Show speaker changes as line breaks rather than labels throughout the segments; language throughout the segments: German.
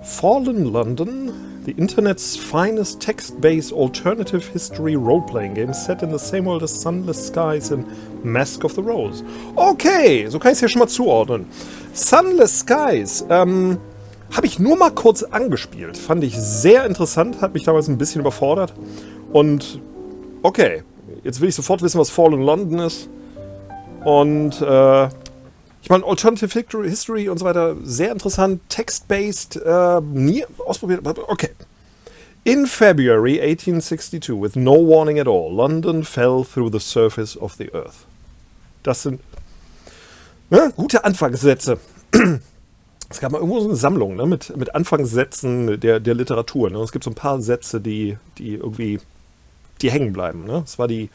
Fallen London, the internet's finest text-based alternative history role-playing game set in the same world as Sunless Skies and Mask of the Rose. Okay, so kann ich es ja schon mal zuordnen. Sunless Skies, habe ich nur mal kurz angespielt. Fand ich sehr interessant, hat mich damals ein bisschen überfordert. Und okay, jetzt will ich sofort wissen, was Fallen London ist. Und ich meine, Alternative History und so weiter, sehr interessant, text-based, nie ausprobiert, aber okay. In February 1862, with no warning at all, London fell through the surface of the earth. Das sind gute Anfangssätze. Es gab mal irgendwo so eine Sammlung, ne, mit Anfangssätzen der Literatur. Ne? Es gibt so ein paar Sätze, die irgendwie hängen bleiben. Ne? Es war die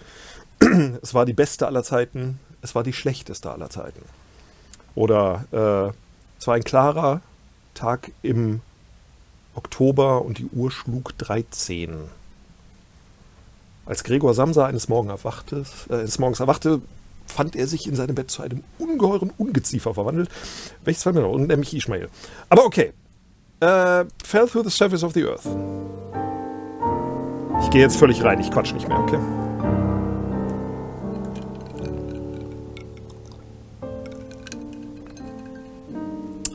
beste aller Zeiten, es war die schlechteste aller Zeiten. Oder es war ein klarer Tag im Oktober und die Uhr schlug 13. Als Gregor Samsa eines Morgens erwachte, fand er sich in seinem Bett zu einem ungeheuren Ungeziefer verwandelt. Welches war mir noch? Und nämlich Ishmael. Aber okay. Fell through the surface of the earth. Ich gehe jetzt völlig rein, ich quatsch nicht mehr, okay?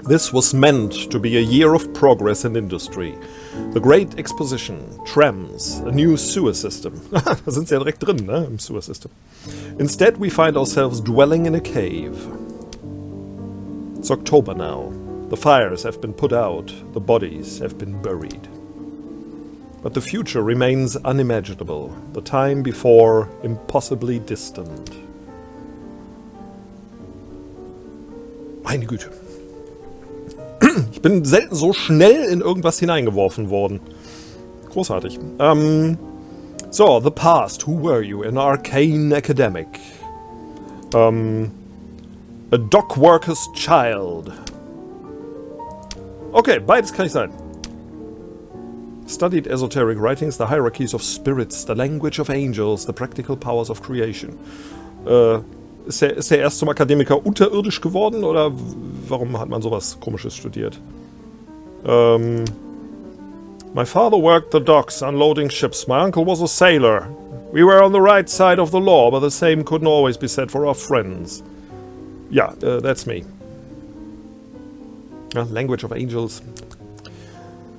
This was meant to be a year of progress and industry. The Great Exposition, trams, a new sewer system. Da sind sie ja direkt drin, ne, im sewer system. Instead we find ourselves dwelling in a cave. It's October now. The fires have been put out. The bodies have been buried. But the future remains unimaginable. The time before impossibly distant. Meine Güte. Ich bin selten so schnell in irgendwas hineingeworfen worden. Großartig. So, the past. Who were you? An arcane academic. A dockworker's child. Okay, beides kann ich sein. Studied esoteric writings, the hierarchies of spirits, the language of angels, the practical powers of creation. Ist er erst zum Akademiker unterirdisch geworden oder warum hat man sowas Komisches studiert? My father worked the docks, unloading ships. My uncle was a sailor. We were on the right side of the law, but the same couldn't always be said for our friends. Yeah, that's me. Language of angels.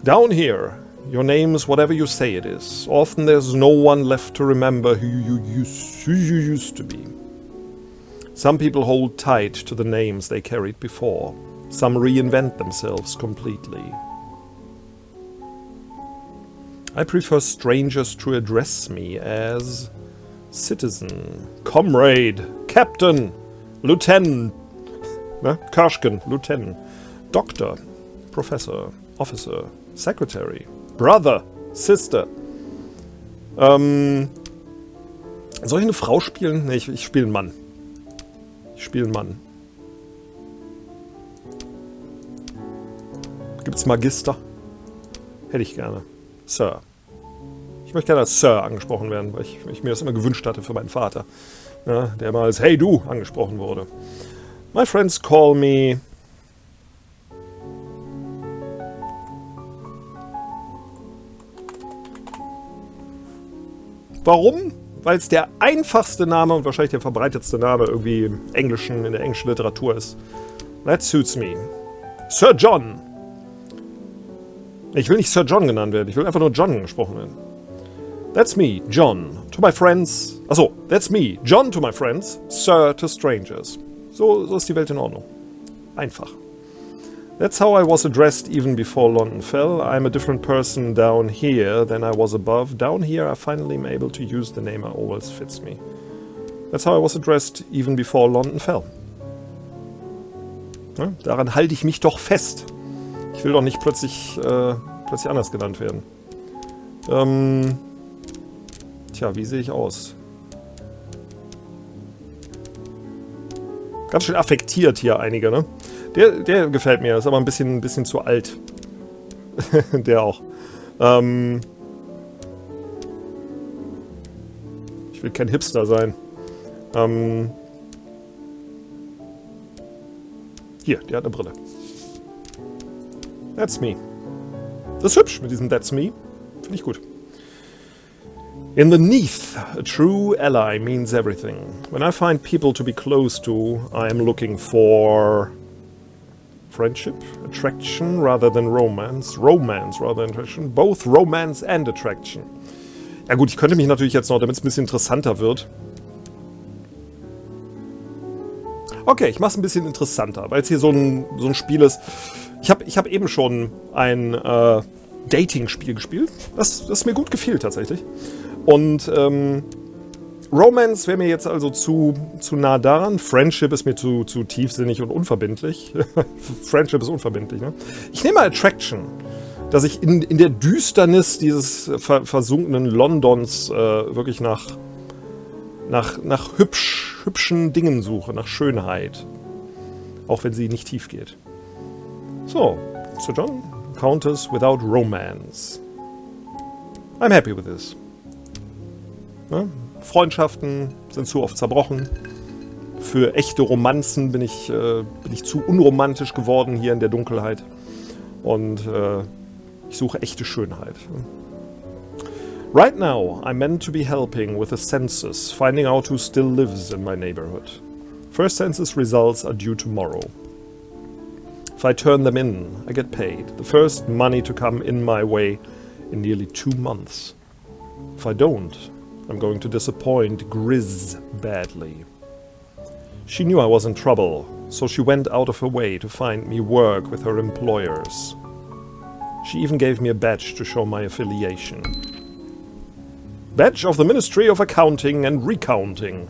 Down here, your name's whatever you say it is. Often there's no one left to remember who you used to be. Some people hold tight to the names they carried before. Some reinvent themselves completely. I prefer strangers to address me as citizen, comrade, captain, lieutenant, Karschken, lieutenant, doctor, professor, officer, secretary, brother, sister. Soll ich eine Frau spielen? Nee, ich spiele einen Mann. Ich spiele einen Mann. Gibt's Magister? Hätte ich gerne. Sir. Ich möchte gerne als Sir angesprochen werden, weil ich mir das immer gewünscht hatte für meinen Vater. Ja, der mal als Hey du angesprochen wurde. My friends call me... Warum? Weil es der einfachste Name und wahrscheinlich der verbreitetste Name irgendwie im Englischen, in der englischen Literatur ist. That suits me. Sir John. Ich will nicht Sir John genannt werden, ich will einfach nur John gesprochen werden. That's me, John. To my friends. Achso, that's me, John to my friends, Sir to strangers. So ist die Welt in Ordnung. Einfach. That's how I was addressed even before London fell. I'm a different person down here than I was above. Down here I finally am able to use the name that always fits me. That's how I was addressed even before London fell. Ja, daran halte ich mich doch fest. Ich will doch nicht plötzlich plötzlich anders genannt werden. Tja, wie sehe ich aus? Ganz schön affektiert hier einige, ne? Der gefällt mir, ist aber ein bisschen zu alt. Der auch. Ich will kein Hipster sein. Hier, die hat eine Brille. That's me. Das ist hübsch mit diesem That's me. Finde ich gut. In the neath, a true ally means everything. When I find people to be close to, I am looking for friendship, attraction rather than romance, romance rather than attraction, both romance and attraction. Ja gut, ich könnte mich natürlich jetzt noch, damit es ein bisschen interessanter wird. Okay, ich mache es ein bisschen interessanter, weil es hier so ein Spiel ist. Ich hab eben schon ein Dating-Spiel gespielt, das mir gut gefiel tatsächlich. Und Romance wäre mir jetzt also zu nah daran. Friendship ist mir zu tiefsinnig und unverbindlich. Friendship ist unverbindlich, ne? Ich nehme mal Attraction, dass ich in der Düsternis dieses versunkenen Londons wirklich nach hübschen Dingen suche, nach Schönheit. Auch wenn sie nicht tief geht. So, Sir John, Countess without romance. I'm happy with this. Ne? Freundschaften sind zu oft zerbrochen. Für echte Romanzen bin ich zu unromantisch geworden hier in der Dunkelheit. Und ich suche echte Schönheit. Right now, I'm meant to be helping with the census, finding out who still lives in my neighborhood. First census results are due tomorrow. If I turn them in, I get paid. The first money to come in my way in nearly 2 months. If I don't, I'm going to disappoint Grizz badly. She knew I was in trouble, so she went out of her way to find me work with her employers. She even gave me a badge to show my affiliation. Badge of the Ministry of Accounting and Recounting.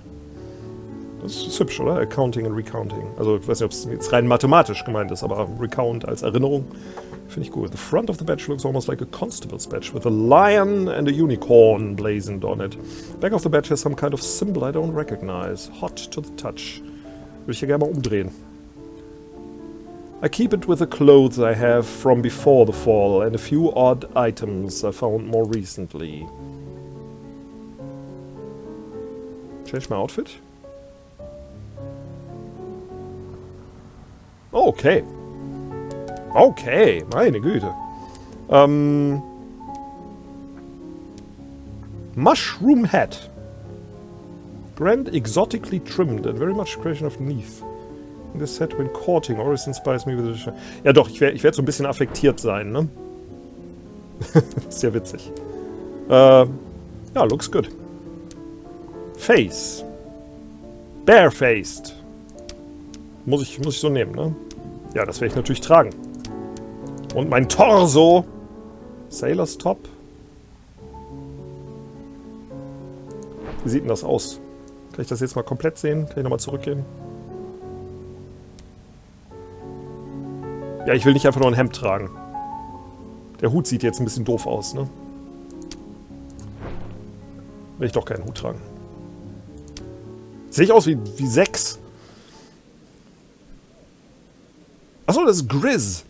Das ist hübsch, oder? Accounting and Recounting. Also ich weiß nicht, ob es jetzt rein mathematisch gemeint ist, aber Recount als Erinnerung finde ich gut. The front of the badge looks almost like a constable's badge with a lion and a unicorn blazoned on it. Back of the badge has some kind of symbol I don't recognize. Hot to the touch. Würde ich ja gerne mal umdrehen. I keep it with the clothes I have from before the fall and a few odd items I found more recently. Change my outfit? Okay. Okay, meine Güte. Mushroom hat. Grand, exotically trimmed and very much creation of Neath. This set when courting always inspires me with a... Ja doch, ich werd so ein bisschen affektiert sein, ne? Ist ja witzig. Ja, looks good. Face. Barefaced. Muss ich so nehmen, ne? Ja, das werde ich natürlich tragen. Und mein Torso. Sailor's Top. Wie sieht denn das aus? Kann ich das jetzt mal komplett sehen? Kann ich nochmal zurückgehen? Ja, ich will nicht einfach nur ein Hemd tragen. Der Hut sieht jetzt ein bisschen doof aus, ne? Will ich doch keinen Hut tragen. Sehe ich aus wie 6? Achso, das ist Grizz.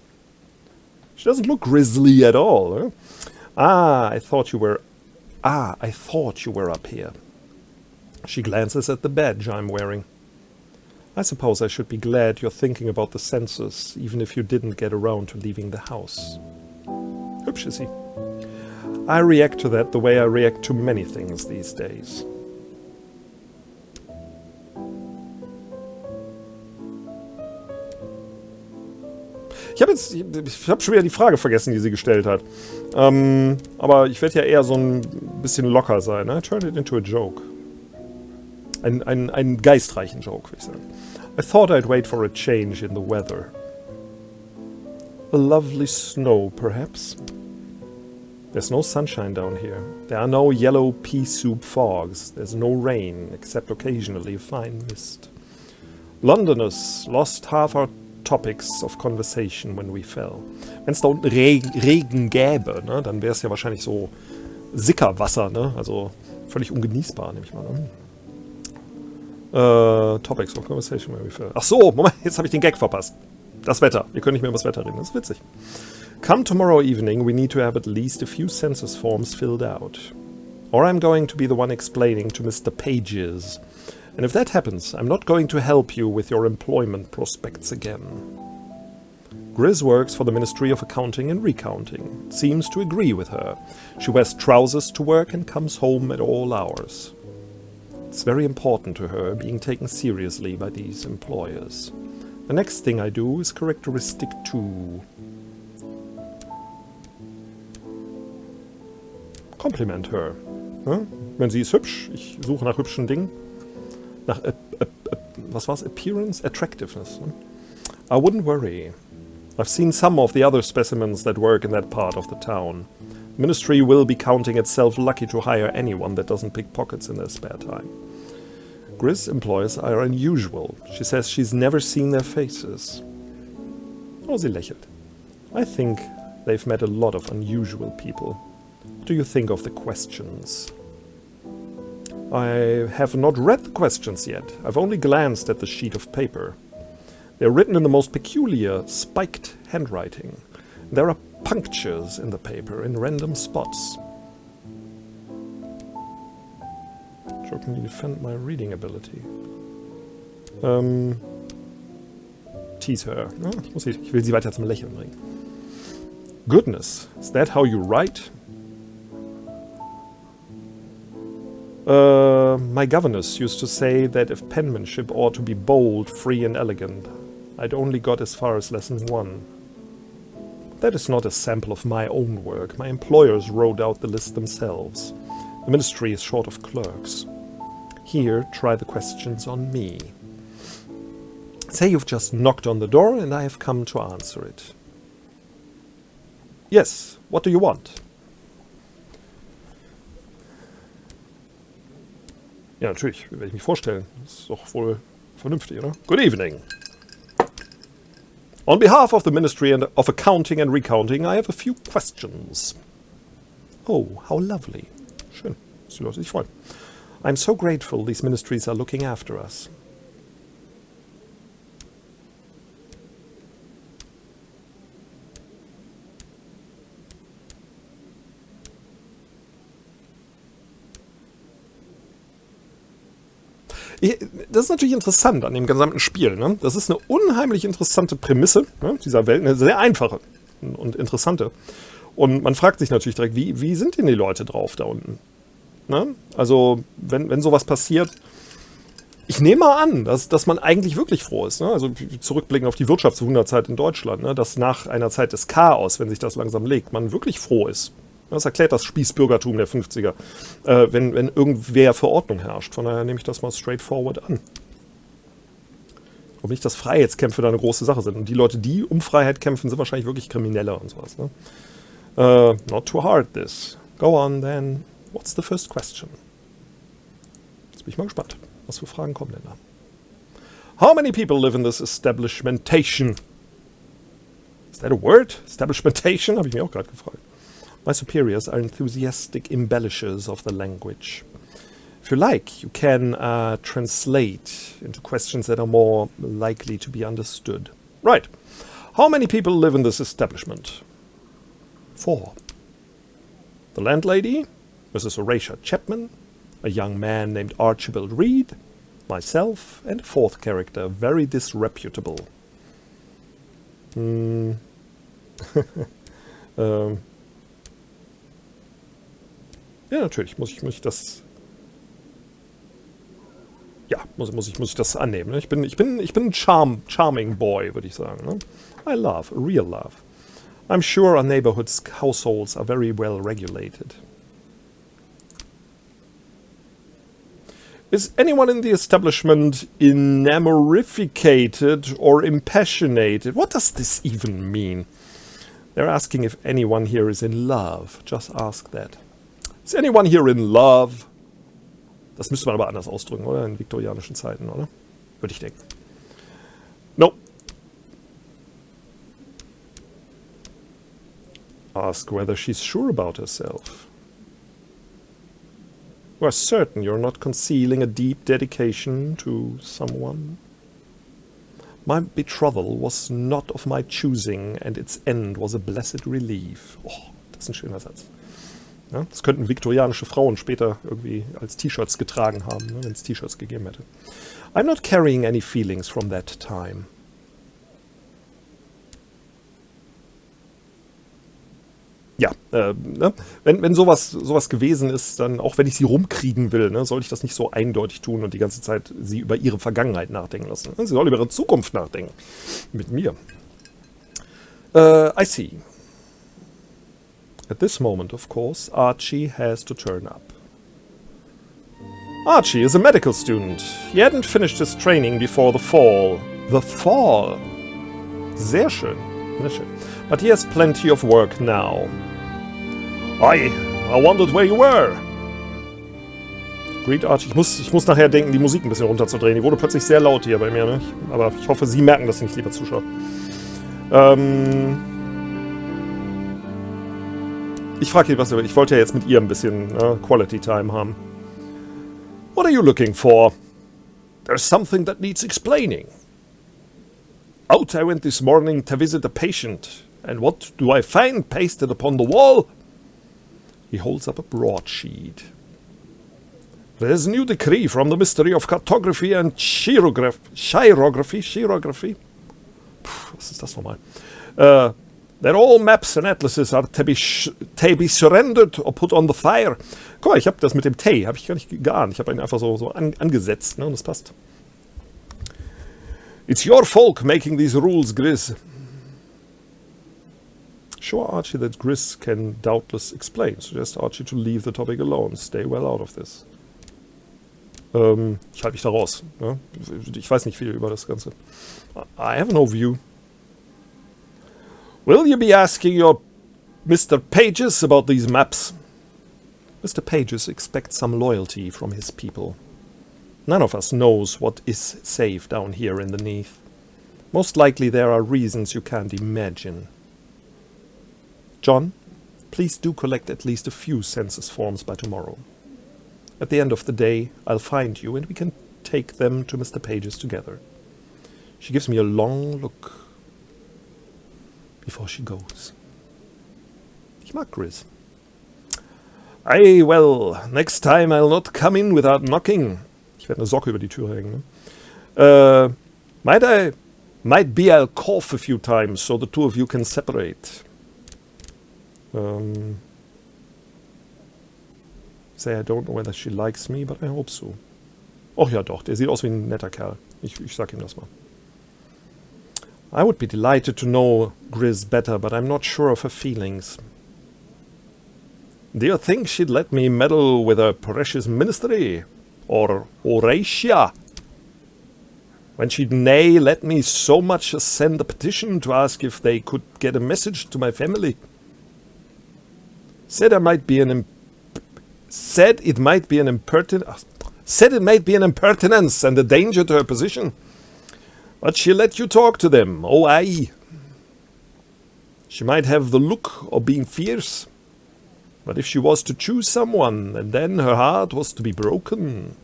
She doesn't look grizzly at all. Eh? I thought you were up here. She glances at the badge I'm wearing. I suppose I should be glad you're thinking about the census, even if you didn't get around to leaving the house. Hübsch ist sie. I react to that the way I react to many things these days. Ich habe schon wieder die Frage vergessen, die sie gestellt hat. Aber ich werde ja eher so ein bisschen locker sein. Ne? Turn it into a joke. Einen geistreichen Joke, würde ich sagen. I thought I'd wait for a change in the weather. A lovely snow, perhaps? There's no sunshine down here. There are no yellow pea soup fogs. There's no rain, except occasionally a fine mist. Londoners lost half our topics of conversation when we fell. Wenn es da unten Regen gäbe, ne, dann wäre es ja wahrscheinlich so Sickerwasser, ne? Also völlig ungenießbar, nehme ich mal an. Topics of conversation when we fell. Ach so, Moment, jetzt habe ich den Gag verpasst. Das Wetter. Wir können nicht mehr über das Wetter reden, das ist witzig. Come tomorrow evening, we need to have at least a few census forms filled out. Or I'm going to be the one explaining to Mr. Pages. And if that happens, I'm not going to help you with your employment prospects again. Grizz works for the Ministry of Accounting and Recounting. Seems to agree with her. She wears trousers to work and comes home at all hours. It's very important to her being taken seriously by these employers. The next thing I do is characteristic 2. Compliment her. Ja? Wenn sie ist hübsch, ich suche nach hübschen Dingen. Nach, was war's? Appearance? Attractiveness. Ne? I wouldn't worry. I've seen some of the other specimens that work in that part of the town. The ministry will be counting itself lucky to hire anyone that doesn't pick pockets in their spare time. Grizz employers are unusual. She says she's never seen their faces. Oh, sie lächelt. I think they've met a lot of unusual people. What do you think of the questions? I have not read the questions yet. I've only glanced at the sheet of paper. They're written in the most peculiar, spiked handwriting. There are punctures in the paper in random spots. Jokingly defend my reading ability. Tease her. Ja, ich will sie weiter zum Lächeln bringen. Goodness, is that how you write? My governess used to say that if penmanship ought to be bold, free and elegant, I'd only got as far as lesson 1. That is not a sample of my own work. My employers wrote out the list themselves. The ministry is short of clerks. Here, try the questions on me. Say you've just knocked on the door and I have come to answer it. Yes, what do you want? Ja, natürlich, werde ich mich vorstellen. Das ist doch wohl vernünftig, oder? Good evening. On behalf of the Ministry of Accounting and Recounting, I have a few questions. Oh, how lovely. Schön, dass die Leute sich freuen. I'm so grateful these ministries are looking after us. Das ist natürlich interessant an dem gesamten Spiel. Ne? Das ist eine unheimlich interessante Prämisse, ne, dieser Welt, eine sehr einfache und interessante. Und man fragt sich natürlich direkt, wie sind denn die Leute drauf da unten? Ne? Also, wenn sowas passiert, ich nehme mal an, dass man eigentlich wirklich froh ist. Ne? Also zurückblicken auf die Wirtschaftswunderzeit in Deutschland, ne? Dass nach einer Zeit des Chaos, wenn sich das langsam legt, man wirklich froh ist. Das erklärt das Spießbürgertum der 50er, wenn irgendwer für Ordnung herrscht. Von daher nehme ich das mal straightforward an. Und nicht, dass Freiheitskämpfe da eine große Sache sind. Und die Leute, die um Freiheit kämpfen, sind wahrscheinlich wirklich Kriminelle und sowas. Ne? Not too hard this. Go on then. What's the first question? Jetzt bin ich mal gespannt. Was für Fragen kommen denn da? How many people live in this establishmentation? Is that a word? Establishmentation? Habe ich mir auch gerade gefragt. My superiors are enthusiastic embellishers of the language. If you like, you can translate into questions that are more likely to be understood. Right. How many people live in this establishment? 4. The landlady, Mrs. Horatia Chapman, a young man named Archibald Reed, myself, and a 4th character, very disreputable. Ja, natürlich muss ich das. Ja, muss ich das annehmen. Ne? Ich bin ein charming boy, würde ich sagen. Ne? I love, real love. I'm sure our neighborhood's households are very well regulated. Is anyone in the establishment enamorificated or impassionated? What does this even mean? They're asking if anyone here is in love. Just ask that. Is anyone here in love? Das müsste man aber anders ausdrücken, oder? In viktorianischen Zeiten, oder? Würde ich denken. No. Ask whether she's sure about herself. You are certain you're not concealing a deep dedication to someone? My betrothal was not of my choosing, and its end was a blessed relief. Oh, das ist ein schöner Satz. Ja, das könnten viktorianische Frauen später irgendwie als T-Shirts getragen haben, ne, wenn es T-Shirts gegeben hätte. I'm not carrying any feelings from that time. Ja, ne? Wenn sowas gewesen ist, dann, auch wenn ich sie rumkriegen will, ne, sollte ich das nicht so eindeutig tun und die ganze Zeit sie über ihre Vergangenheit nachdenken lassen. Sie soll über ihre Zukunft nachdenken. Mit mir. I see. At this moment, of course, Archie has to turn up. Archie is a medical student. He hadn't finished his training before the fall. The fall! Sehr schön. Sehr schön. But he has plenty of work now. I wondered where you were. Greet Archie. Ich muss nachher denken, die Musik ein bisschen runterzudrehen. Die wurde plötzlich sehr laut hier bei mir, ne? Aber ich hoffe, Sie merken das nicht, lieber Zuschauer. Ich frage Sie was, ich wollte ja jetzt mit ihr ein bisschen Quality Time haben. What are you looking for? There's something that needs explaining. Out I went this morning to visit a patient. And what do I find pasted upon the wall? He holds up a broadsheet. There's a new decree from the Ministry of Cartography and Chirography. Was ist das nochmal? That all maps and atlases are to be surrendered or put on the fire. Guck mal, ich habe das mit dem Tay, habe ich gar nicht geahnt. Ich habe ihn einfach so angesetzt, ne, und das passt. It's your folk making these rules, Grizz. Sure, Archie, that Grizz can doubtless explain. Suggest Archie to leave the topic alone. Stay well out of this. Ich halte mich da raus. Ne? Ich weiß nicht viel über das Ganze. I have no view. Will you be asking your Mr. Pages about these maps? Mr. Pages expects some loyalty from his people. None of us knows what is safe down here in the Neath. Most likely there are reasons you can't imagine. John, please do collect at least a few census forms by tomorrow. At the end of the day, I'll find you and we can take them to Mr. Pages together. She gives me a long look before she goes. Ich mag Grizz. Aye, well, next time I'll not come in without knocking. Ich werde eine Socke über die Tür hängen. Ne? Might be I'll cough a few times so the two of you can separate. Say I don't know whether she likes me, but I hope so. Och ja doch, der sieht aus wie ein netter Kerl. Ich sag ihm das mal. I would be delighted to know Grizz better, but I'm not sure of her feelings. Do you think she'd let me meddle with her precious ministry? Or Horatia? When she'd nay let me so much as send a petition to ask if they could get a message to my family? Said it might be an impertinence and a danger to her position. But she let you talk to them, oh aye. She might have the look of being fierce. But if she was to choose someone, and then her heart was to be broken,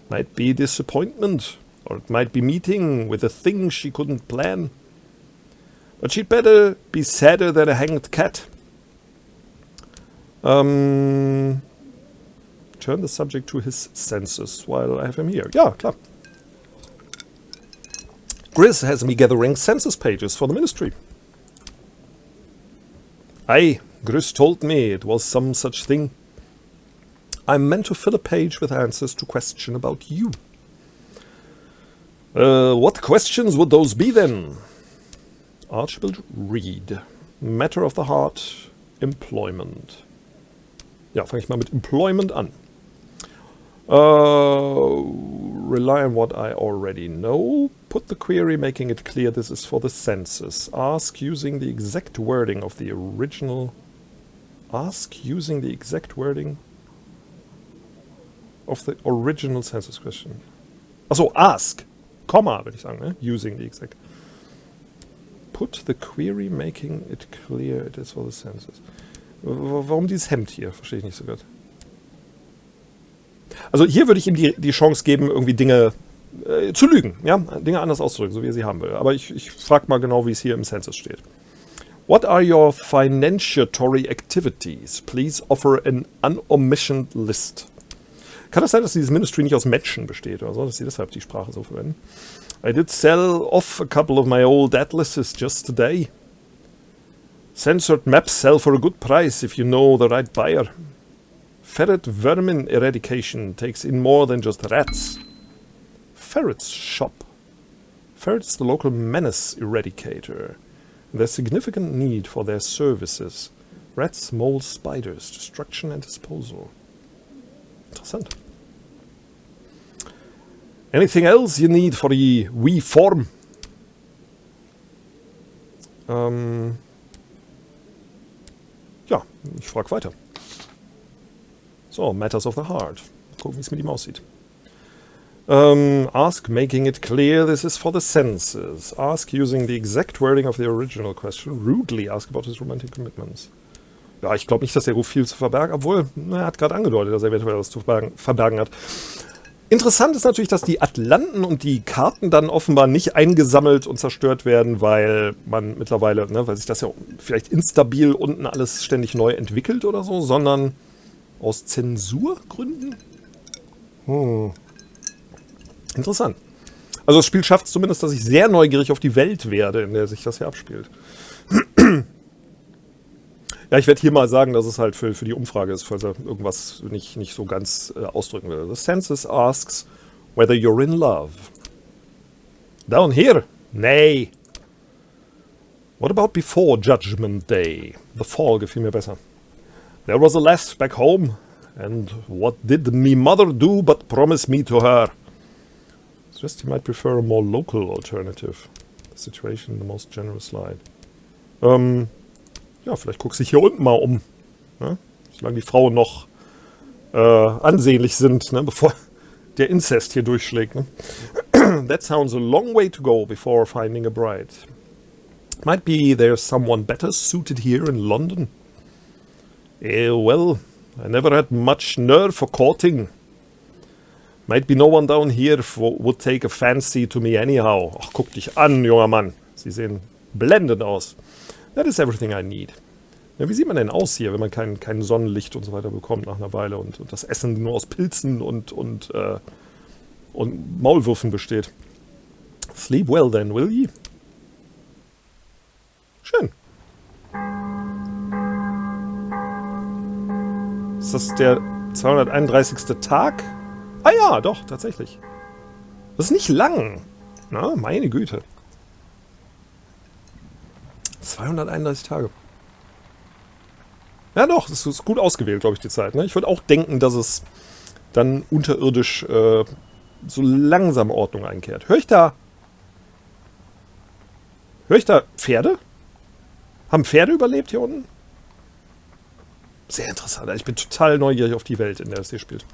might be disappointment, or it might be meeting with a thing she couldn't plan. But she'd better be sadder than a hanged cat. Turn the subject to his senses while I have him here. Ja, klar. Grizz has me gathering census pages for the ministry. Aye, Grizz told me it was some such thing. I'm meant to fill a page with answers to question about you. What questions would those be then? Archibald Reed. Matter of the heart, employment. Ja, fange ich mal mit Employment an. Rely on what I already know. Put the query making it clear this is for the census. Ask using the exact wording of the original. Ask using the exact wording of the original census question. Achso, ask. Komma, würde ich sagen, ne? Using the exact. Put the query making it clear it is for the senses. Warum dieses Hemd hier? Verstehe ich nicht so gut. Also hier würde ich ihm die Chance geben, irgendwie Dinge zu lügen. Ja? Dinge anders auszudrücken, so wie er sie haben will. Aber ich frage mal genau, wie es hier im Census steht. What are your financiatory activities? Please offer an unomissioned list. Kann das sein, dass dieses Ministry nicht aus Menschen besteht oder so, dass sie deshalb die Sprache so verwenden? I did sell off a couple of my old atlases just today. Censored maps sell for a good price if you know the right buyer. Ferret vermin eradication takes in more than just rats. Ferrets shop. Ferret is the local menace eradicator. There's significant need for their services. Rats, moles, spiders, destruction and disposal. Interessant. Anything else you need for the we form? Ja, ich frage weiter. So, Matters of the Heart. Gucken, wie es mit ihm aussieht. Ask, making it clear this is for the senses. Ask using the exact wording of the original question. Rudely ask about his romantic commitments. Ja, ich glaube nicht, dass er viel zu verbergen, obwohl, er hat gerade angedeutet, dass er eventuell was zu verbergen hat. Interessant ist natürlich, dass die Atlanten und die Karten dann offenbar nicht eingesammelt und zerstört werden, weil man mittlerweile, weil sich das ja vielleicht instabil unten alles ständig neu entwickelt oder so, sondern aus Zensurgründen? Interessant. Also das Spiel schafft es zumindest, dass ich sehr neugierig auf die Welt werde, in der sich das hier abspielt. Ja, ich werde hier mal sagen, dass es halt für die Umfrage ist, falls er irgendwas nicht so ganz ausdrücken will. The census asks whether you're in love. Down here? Nay. What about before Judgment Day? The Fall gefiel mir besser. There was a lass back home, and what did me mother do but promise me to her? Suggest you might prefer a more local alternative. The situation in the most generous light. Ja, vielleicht guckst du dich hier unten mal um. Ne? Solange die Frauen noch ansehnlich sind, ne? Bevor der Inzest hier durchschlägt. Ne? That sounds a long way to go before finding a bride. Might be there's someone better suited here in London. Well, I never had much nerve for courting. Might be no one down here would take a fancy to me anyhow. Ach, guck dich an, junger Mann. Sie sehen blendend aus. That is everything I need. Ja, wie sieht man denn aus hier, wenn man kein Sonnenlicht und so weiter bekommt nach einer Weile und das Essen nur aus Pilzen und Maulwürfen besteht? Sleep well then, will ye? Schön. Ist das der 231. Tag? Ah ja, doch, tatsächlich. Das ist nicht lang. Na, meine Güte. 231 Tage. Ja doch, das ist gut ausgewählt, glaube ich, die Zeit. Ne? Ich würde auch denken, dass es dann unterirdisch so langsam Ordnung einkehrt. Höre ich da Pferde? Haben Pferde überlebt hier unten? Sehr interessant. Ich bin total neugierig auf die Welt, in der es hier spielt.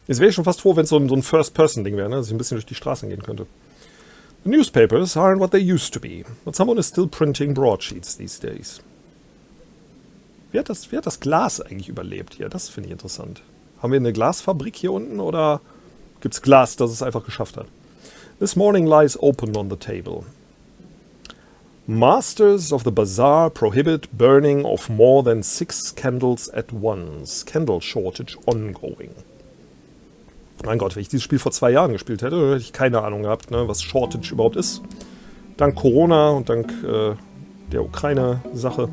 Jetzt wäre ich schon fast froh, wenn es so ein First-Person-Ding wäre, ne? Dass ich ein bisschen durch die Straßen gehen könnte. The newspapers aren't what they used to be, but someone is still printing broadsheets these days. Wie hat das Glas eigentlich überlebt hier? Das finde ich interessant. Haben wir eine Glasfabrik hier unten oder gibt es Glas, das es einfach geschafft hat? This morning lies open on the table. Masters of the Bazaar prohibit burning of more than 6 candles at once. Candle shortage ongoing. Mein Gott, wenn ich dieses Spiel vor 2 Jahren gespielt hätte, hätte ich keine Ahnung gehabt, ne, was Shortage überhaupt ist. Dank Corona und dank der Ukraine-Sache.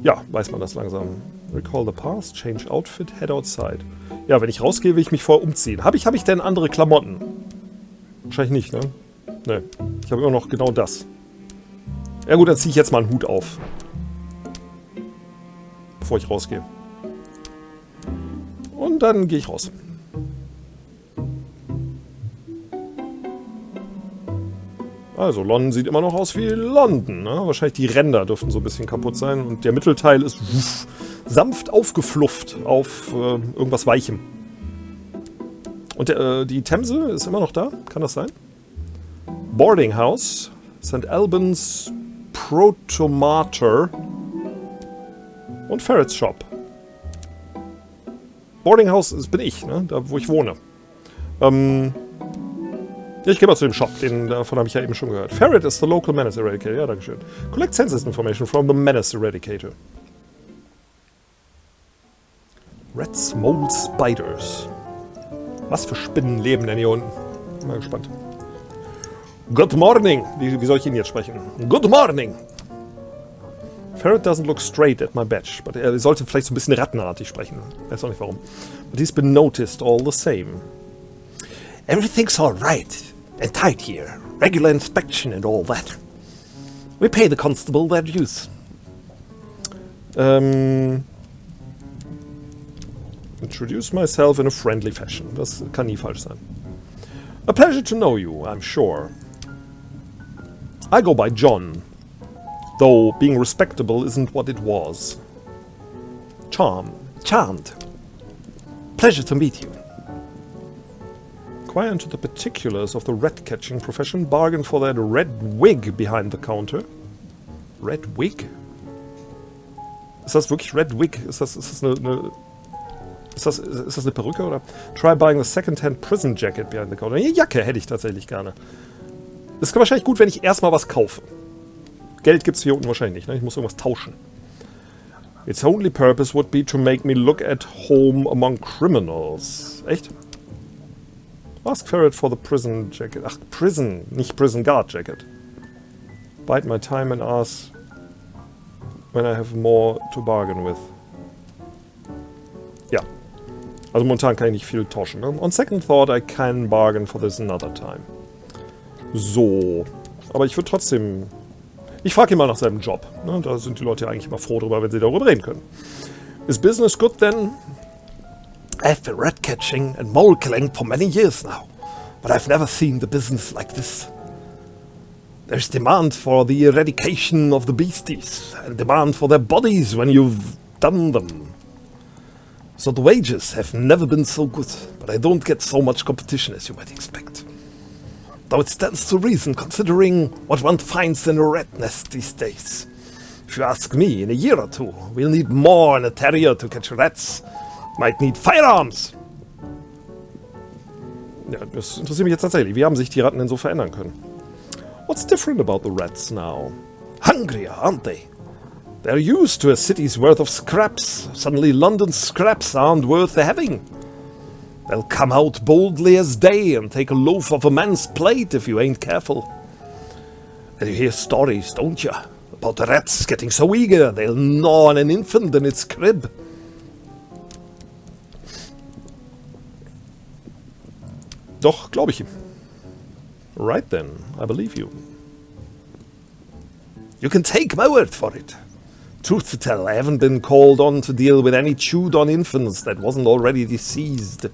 Ja, weiß man das langsam. Recall the past, change outfit, head outside. Ja, wenn ich rausgehe, will ich mich vorher umziehen. Hab ich denn andere Klamotten? Wahrscheinlich nicht, ne? Ne, ich habe immer noch genau das. Ja gut, dann ziehe ich jetzt mal einen Hut auf. Bevor ich rausgehe. Und dann gehe ich raus. Also, London sieht immer noch aus wie London. Ne? Wahrscheinlich die Ränder dürften so ein bisschen kaputt sein. Und der Mittelteil ist sanft aufgeflufft auf irgendwas Weichem. Und die Themse ist immer noch da? Kann das sein? Boarding House, St. Albans, Protomater und Ferret's Shop. Boarding House, das bin ich, ne? Da wo ich wohne. Ich gehe mal zu dem Shop, davon habe ich ja eben schon gehört. Ferret is the local menace eradicator. Ja, danke schön. Collect census information from the menace eradicator. Rats, moles, spiders. Was für Spinnen leben denn hier unten? Bin mal gespannt. Good morning. Wie soll ich ihn jetzt sprechen? Good morning. Ferret doesn't look straight at my badge, but er sollte vielleicht so ein bisschen rattenartig sprechen. Weiß auch nicht warum. But he's been noticed all the same. Everything's all right and tight here. Regular inspection and all that. We pay the constable their dues. Introduce myself in a friendly fashion. Das kann nie falsch sein. A pleasure to know you, I'm sure. I go by John, though being respectable isn't what it was. Charmed. Pleasure to meet you. Inquire into the particulars of the rat-catching profession. Bargain for that red wig behind the counter. Red wig? Ist das wirklich Red Wig? Ist das eine Perücke oder? Try buying the second-hand prison jacket behind the counter. Eine Jacke hätte ich tatsächlich gerne. Das ist wahrscheinlich gut, wenn ich erstmal was kaufe. Geld gibt es hier unten wahrscheinlich nicht, ne? Ich muss irgendwas tauschen. Its only purpose would be to make me look at home among criminals. Echt? Ask Ferret for the prison jacket. Ach, prison, nicht prison guard jacket. Bide my time and ask when I have more to bargain with. Ja. Also momentan kann ich nicht viel tauschen. Ne? On second thought, I can bargain for this another time. So. Aber ich würde trotzdem... Ich frage ihn mal nach seinem Job. Ne? Da sind die Leute ja eigentlich mal froh drüber, wenn sie darüber reden können. Is business good then? I've been rat catching and mole killing for many years now. But I've never seen the business like this. There's demand for the eradication of the beasties. And demand for their bodies when you've done them. So the wages have never been so good, but I don't get so much competition as you might expect. Though it stands to reason, considering what one finds in a rat nest these days. If you ask me, in a year or two, we'll need more than a terrier to catch rats. Might need firearms. Ja, das interessiert mich jetzt tatsächlich. Wie haben sich die Ratten denn so verändern können? What's different about the rats now? Hungrier, aren't they? They're used to a city's worth of scraps. Suddenly London's scraps aren't worth the having. They'll come out boldly as day and take a loaf of a man's plate if you ain't careful. And you hear stories, don't you? About the rats getting so eager they'll gnaw on an infant in its crib. Doch, glaube ich ihm. Right then, I believe you. You can take my word for it. Truth to tell, I haven't been called on to deal with any chewed-on infants that wasn't already deceased.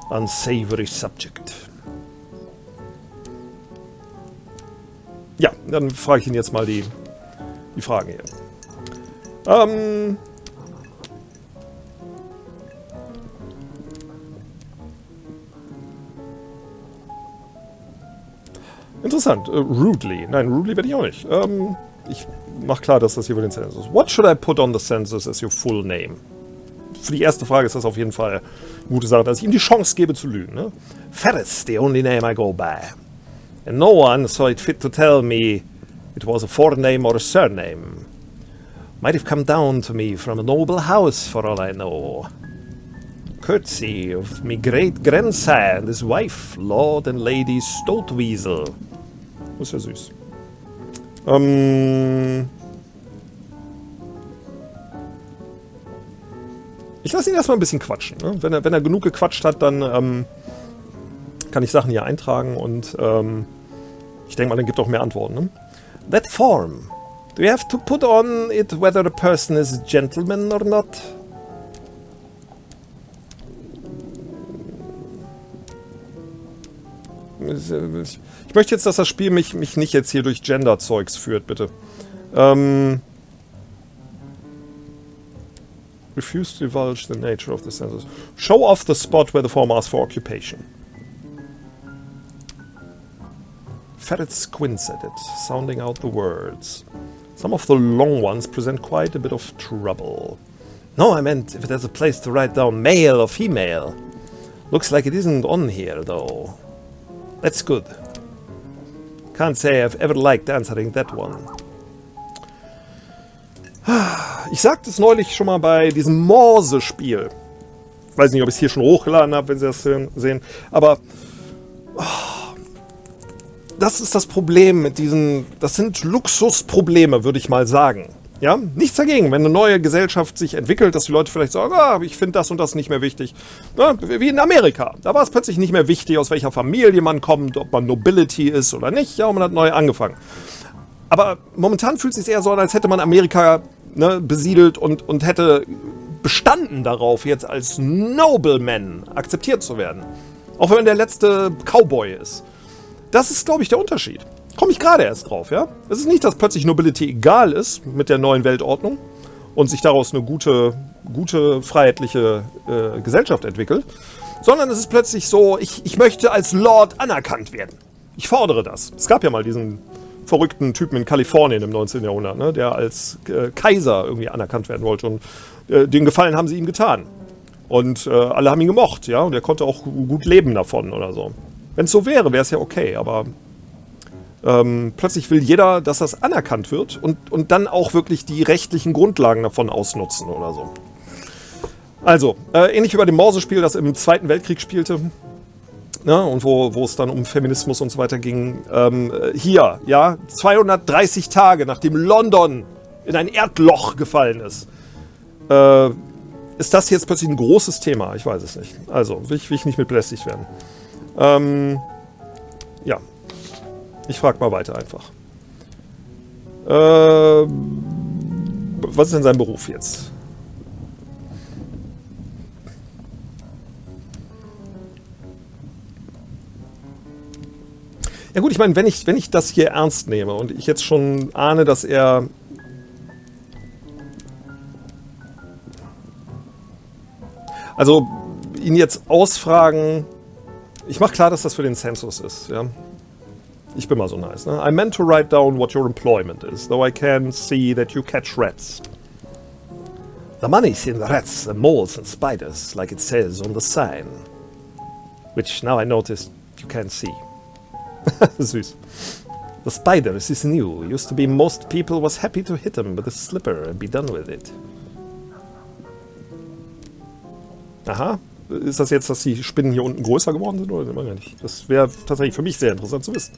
Unsavory subject. Ja, dann frage ich ihn jetzt mal die Fragen hier. Interessant. Rudely. Nein, rudely werde ich auch nicht. Ich mache klar, dass das hier für den Census ist. What should I put on the census as your full name? Für die erste Frage ist das auf jeden Fall eine gute Sache, dass ich ihm die Chance gebe zu lügen. Ne? Ferret's the only name I go by. And no one saw it fit to tell me it was a forename or a surname. Might have come down to me from a noble house for all I know. Courtesy of me great grandsire and his wife, Lord and Lady Stoatweasel. Das ist ja süß. Ich lasse ihn erstmal ein bisschen quatschen. Ne? Wenn er genug gequatscht hat, dann kann ich Sachen hier eintragen und ich denke mal, dann gibt es auch mehr Antworten. Ne? That form. Do you have to put on it whether the person is a gentleman or not? Ich möchte jetzt, dass das Spiel mich nicht jetzt hier durch Gender-Zeugs führt, bitte. Refuse to divulge the nature of the census. Show off the spot where the form asks for occupation. ferret squints at it, sounding out the words. Some of the long ones present quite a bit of trouble. No, I meant if there's a place to write down male or female. Looks like it isn't on here, though. That's good. Can't say I've ever liked answering that one. Ich sagte es neulich schon mal bei diesem Morse-Spiel. Ich weiß nicht, ob ich es hier schon hochgeladen habe, wenn Sie das sehen. Aber das ist das Problem mit diesen... Das sind Luxusprobleme, würde ich mal sagen. Ja? Nichts dagegen, wenn eine neue Gesellschaft sich entwickelt, dass die Leute vielleicht sagen, ich finde das und das nicht mehr wichtig. Ja, wie in Amerika. Da war es plötzlich nicht mehr wichtig, aus welcher Familie man kommt, ob man Nobility ist oder nicht. Ja, und man hat neu angefangen. Aber momentan fühlt es sich eher so an, als hätte man Amerika besiedelt und hätte bestanden darauf, jetzt als Nobleman akzeptiert zu werden. Auch wenn man der letzte Cowboy ist. Das ist, glaube ich, der Unterschied. Komme ich gerade erst drauf, ja? Es ist nicht, dass plötzlich Nobility egal ist mit der neuen Weltordnung und sich daraus eine gute freiheitliche Gesellschaft entwickelt, sondern es ist plötzlich so, ich möchte als Lord anerkannt werden. Ich fordere das. Es gab ja mal diesen verrückten Typen in Kalifornien im 19. Jahrhundert, ne, der als Kaiser irgendwie anerkannt werden wollte und den Gefallen haben sie ihm getan. Und alle haben ihn gemocht, ja, und er konnte auch gut leben davon oder so. Wenn es so wäre, wäre es ja okay, aber plötzlich will jeder, dass das anerkannt wird und dann auch wirklich die rechtlichen Grundlagen davon ausnutzen oder so. Also, ähnlich wie bei dem Morse-Spiel, das im Zweiten Weltkrieg spielte, ne, und wo es dann um Feminismus und so weiter ging. Hier, ja, 230 Tage nachdem London in ein Erdloch gefallen ist, ist das jetzt plötzlich ein großes Thema? Ich weiß es nicht. Also, will ich nicht mit belästigt werden. Ja. Ich frage mal weiter einfach. Was ist denn sein Beruf jetzt? Ja gut, ich meine, wenn ich das hier ernst nehme und ich jetzt schon ahne, dass er... Also, ihn jetzt ausfragen... Ich mache klar, dass das für den Census ist, ja. Ich bin mal so nice, ne? I meant to write down what your employment is, though I can see that you catch rats. The money's in the rats, the moles and spiders, like it says on the sign. Which now I noticed you can't see. Süß. The spider is new. Used to be most people was happy to hit him with a slipper and be done with it. Aha. Ist das jetzt, dass die Spinnen hier unten größer geworden sind oder nicht? Das wäre tatsächlich für mich sehr interessant zu wissen.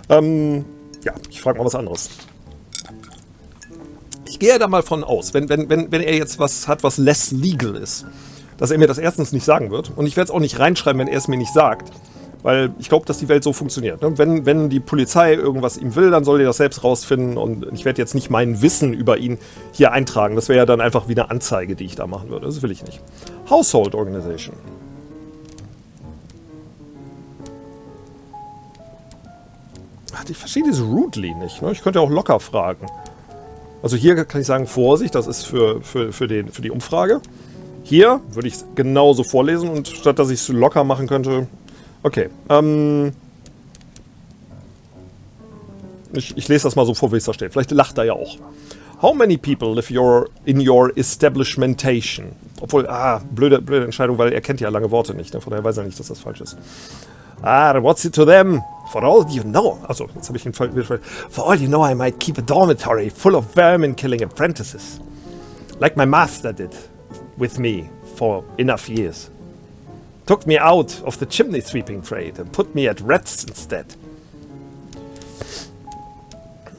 Ja, ich frage mal was anderes. Ich gehe da mal von aus, wenn er jetzt was hat, was less legal ist, dass er mir das erstens nicht sagen wird. Und ich werde es auch nicht reinschreiben, wenn er es mir nicht sagt. Weil ich glaube, dass die Welt so funktioniert. Ne? Wenn die Polizei irgendwas ihm will, dann soll die das selbst rausfinden. Und ich werde jetzt nicht mein Wissen über ihn hier eintragen. Das wäre ja dann einfach wie eine Anzeige, die ich da machen würde. Das will ich nicht. Household Organization. Ach, ich verstehe diese rudely nicht. Ne? Ich könnte auch locker fragen. Also hier kann ich sagen, Vorsicht, das ist für die Umfrage. Hier würde ich es genauso vorlesen und statt dass ich es locker machen könnte... Okay, ich lese das mal so vor, wie es da steht. Vielleicht lacht er ja auch. How many people live in your establishmentation? Obwohl, blöde Entscheidung, weil er kennt ja lange Worte nicht. Ne? Von daher weiß er nicht, dass das falsch ist. What's it to them? For all you know. Also, jetzt habe ich ihn falsch. For all you know, I might keep a dormitory full of vermin-killing apprentices. Like my master did with me for enough years. Took me out of the chimney sweeping trade and put me at rats instead.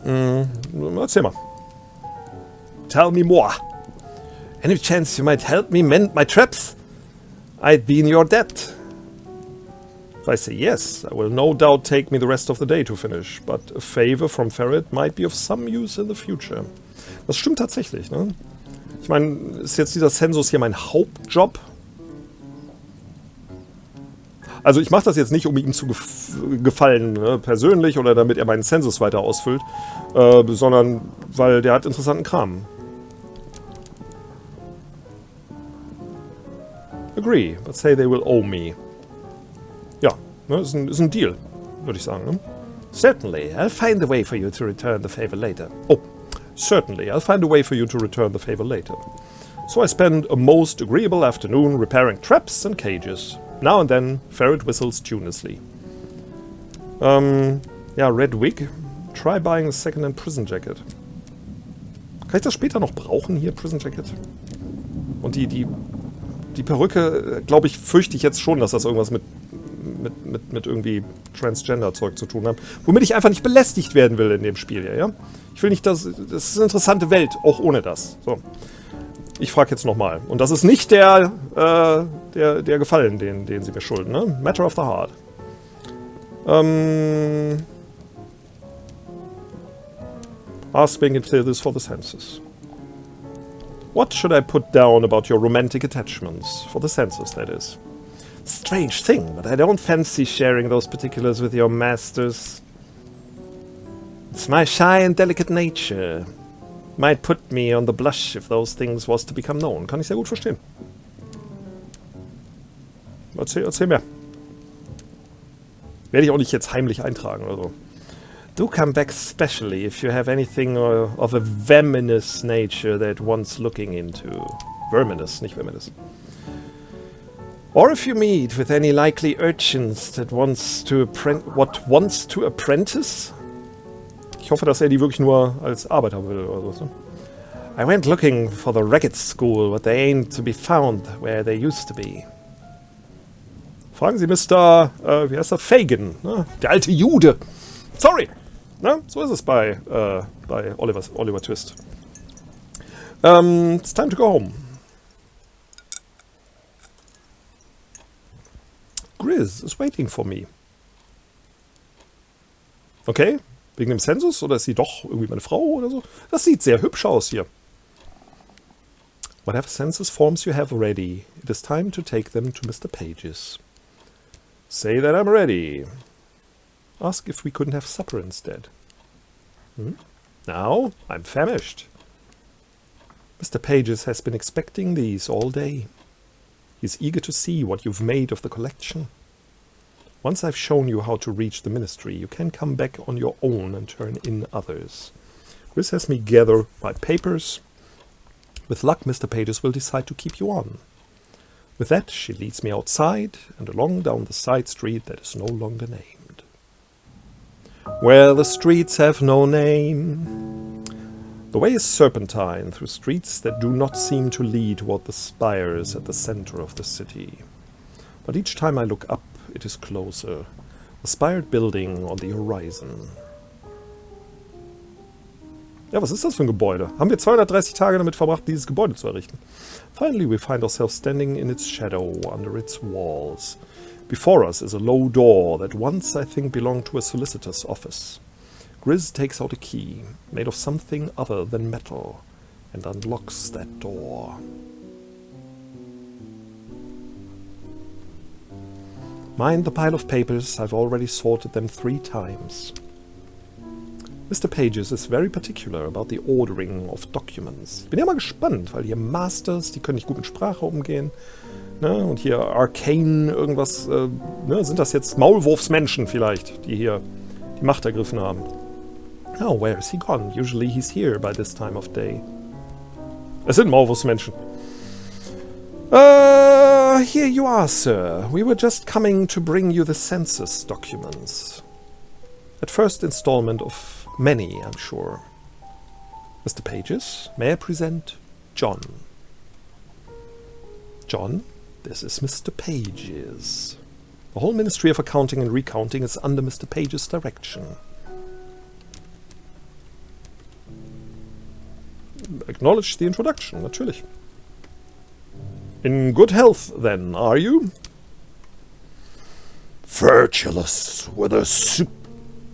Erzähl mal. Tell me more. Any chance you might help me mend my traps? I'd be in your debt. If I say yes, I will no doubt take me the rest of the day to finish, but a favor from Ferret might be of some use in the future. Das stimmt tatsächlich, ne? Ich meine, ist jetzt dieser Zensus hier mein Hauptjob? Also ich mache das jetzt nicht, um ihm zu gefallen, ne, persönlich oder damit er meinen Census weiter ausfüllt, sondern weil der hat interessanten Kram. Agree, but say they will owe me. Ja, ne, ist ein Deal, würde ich sagen. Ne? Certainly, I'll find a way for you to return the favor later. Oh, certainly, I'll find a way for you to return the favor later. So I spend a most agreeable afternoon repairing traps and cages. Now and then, ferret whistles tunelessly. Ja, Red Wig. Try buying a second-hand prison jacket. Kann ich das später noch brauchen, hier, Prison Jacket? Und die Perücke, glaube ich, fürchte ich jetzt schon, dass das irgendwas mit irgendwie Transgender-Zeug zu tun hat. Womit ich einfach nicht belästigt werden will in dem Spiel hier, ja? Ich will nicht, das ist eine interessante Welt, auch ohne das. So. Ich frage jetzt nochmal. Und das ist nicht der Gefallen, den sie mir schulden, ne? Matter of the Heart. Asking if this for the census. What should I put down about your romantic attachments? For the census, that is. Strange thing, but I don't fancy sharing those particulars with your masters. It's my shy and delicate nature. Might put me on the blush if those things was to become known. Kann ich sehr gut verstehen. Erzähl mehr. Werde ich auch nicht jetzt heimlich eintragen oder so. Do come back specially if you have anything of a venomous nature that wants looking into. Verminous, nicht venomous. Or if you meet with any likely urchins that wants to apprentice? Ich hoffe, dass er die wirklich nur als Arbeiter will oder so. I went looking for the ragged school, but they ain't to be found where they used to be. Fragen Sie Mr. Wie heißt er? Fagin, ne? Der alte Jude. Sorry. Na, so ist es bei Oliver Twist. It's time to go home. Grizz is waiting for me. Okay, wegen dem Census oder ist sie doch irgendwie meine Frau oder so? Das sieht sehr hübsch aus hier. Whatever census forms you have ready, it is time to take them to Mr. Page's. Say that I'm ready. Ask if we couldn't have supper instead. Now, I'm famished. Mr. Pages has been expecting these all day. He's eager to see what you've made of the collection. Once I've shown you how to reach the ministry, you can come back on your own and turn in others. Chris has me gather my papers. With luck, Mr. Pages will decide to keep you on. With that, she leads me outside and along down the side street that is no longer named. Where the streets have no name. The way is serpentine through streets that do not seem to lead toward the spires at the center of the city. But each time I look up, it is closer. A spired building on the horizon. Ja, was ist das für ein Gebäude? Haben wir 230 Tage damit verbracht, dieses Gebäude zu errichten. Finally, we find ourselves standing in its shadow, under its walls. Before us is a low door that once, I think, belonged to a solicitor's office. Grizz takes out a key, made of something other than metal, and unlocks that door. Mind the pile of papers, I've already sorted them 3 times. Mr. Pages is very particular about the ordering of documents. Ich bin ja mal gespannt, weil hier Masters, die können nicht gut mit Sprache umgehen. Ne? Und hier Arcane irgendwas, ne? Sind das jetzt Maulwurfsmenschen vielleicht, die hier die Macht ergriffen haben? Oh, where is he gone? Usually he's here by this time of day. Es sind Maulwurfsmenschen. Here you are, sir. We were just coming to bring you the census documents. At first installment of many, I'm sure. Mr. Pages, may I present John? John, this is Mr. Pages. The whole Ministry of Accounting and Recounting is under Mr. Pages' direction. Acknowledge the introduction, natürlich. In good health, then, are you? Virtuous with a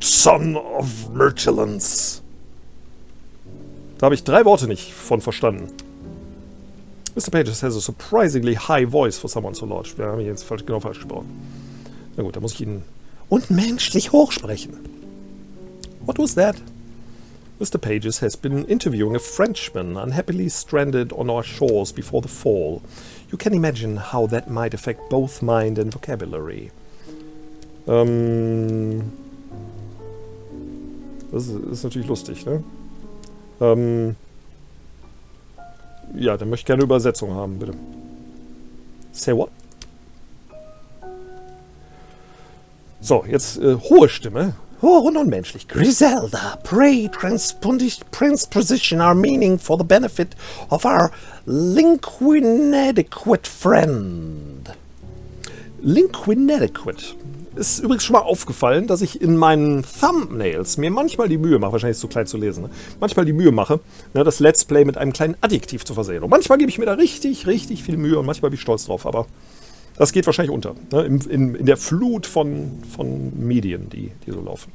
son of Merchulence. Da habe ich 3 Worte nicht von verstanden. Mr. Pages has a surprisingly high voice for someone so large. Wir haben ihn jetzt genau falsch gesprochen. Na gut, da muss ich ihn unmenschlich hochsprechen. What was that? Mr. Pages has been interviewing a Frenchman unhappily stranded on our shores before the fall. You can imagine how that might affect both mind and vocabulary. Das ist natürlich lustig, ne? Ja, dann möchte ich gerne Übersetzung haben, bitte. Say what? So, jetzt hohe Stimme. Oh, unmenschlich. Griselda, pray transposition our meaning for the benefit of our linguinadequate friend. Linguinadequate. Ist übrigens schon mal aufgefallen, dass ich in meinen Thumbnails mir manchmal die Mühe mache, wahrscheinlich ist es zu klein zu lesen, ne? Manchmal die Mühe mache, ne, das Let's Play mit einem kleinen Adjektiv zu versehen. Und manchmal gebe ich mir da richtig viel Mühe und manchmal bin ich stolz drauf, aber das geht wahrscheinlich unter, ne, in der Flut von Medien, die so laufen.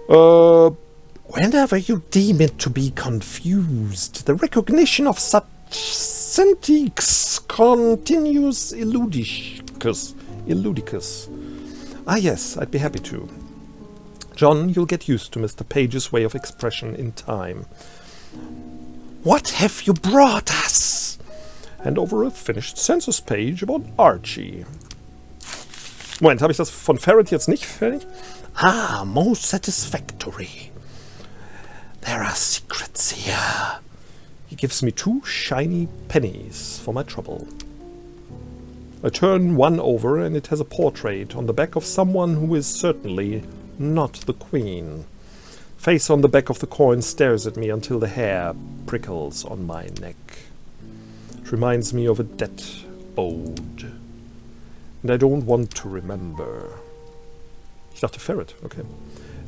Whenever you deem it to be confused, the recognition of such syntax continues illudicus. Ah yes, I'd be happy to. John, you'll get used to Mr. Page's way of expression in time. What have you brought us? And over a finished census page about Archie. Moment, habe ich das von Ferret jetzt nicht fertig? Ah, most satisfactory. There are secrets here. He gives me 2 shiny pennies for my trouble. I turn one over and it has a portrait on the back of someone who is certainly not the queen. Face on the back of the coin stares at me until the hair prickles on my neck. It reminds me of a debt owed. And I don't want to remember. Ich dachte Ferret, okay.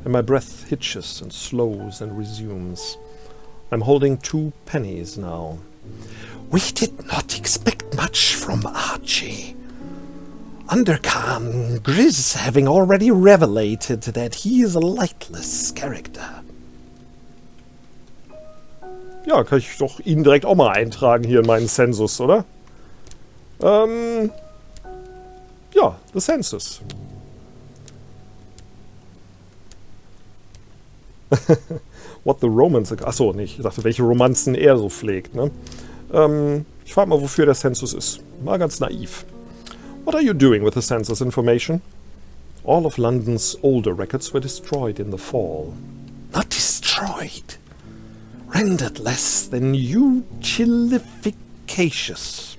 And my breath hitches and slows and resumes. I'm holding 2 pennies now. We did not expect much from Archie. Undercam Grizz having already revelated that he is a lightless character. Ja, kann ich doch ihn direkt auch mal eintragen hier in meinen Census, oder? Ja, the Census. What the Romans... Achso, nicht. Ich dachte, welche Romanzen er so pflegt, ne? Ich frage mal, wofür der Census ist. Mal ganz naiv. What are you doing with the census information? All of London's older records were destroyed in the fall. Not destroyed. Rendered less than utilificacious.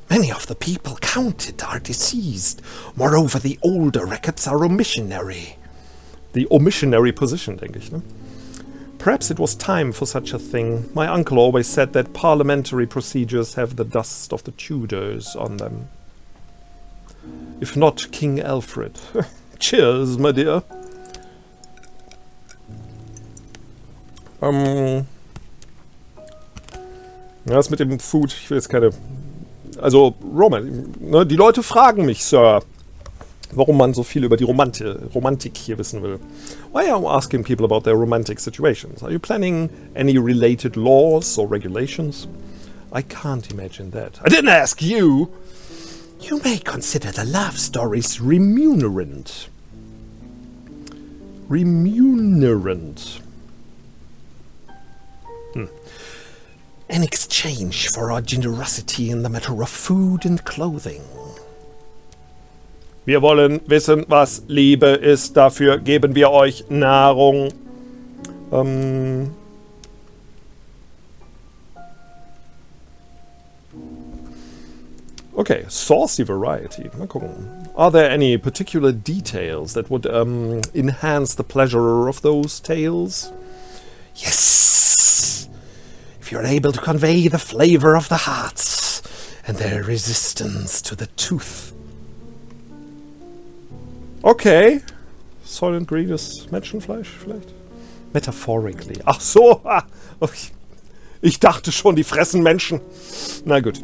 Many of the people counted are deceased. Moreover, the older records are omissionary. The omissionary position, denke ich, ne? Perhaps it was time for such a thing. My uncle always said that parliamentary procedures have the dust of the Tudors on them. If not King Alfred. Cheers, my dear. Das mit dem Food, ich will jetzt keine... Also, Roman, ne, die Leute fragen mich, Sir, warum man so viel über die Romantik hier wissen will. Why are you asking people about their romantic situations? Are you planning any related laws or regulations? I can't imagine that. I didn't ask you! You may consider the love stories remunerant. Remunerant. In exchange for our generosity in the matter of food and clothing. Wir wollen wissen, was Liebe ist. Dafür geben wir euch Nahrung. Okay, saucy variety. Mal gucken. Are there any particular details that would enhance the pleasure of those tales? Yes! If you're able to convey the flavor of the hearts and their resistance to the tooth. Okay. Soylent Green ist Menschenfleisch vielleicht? Metaphorically. Ach so. Ich dachte schon, die fressen Menschen. Na gut.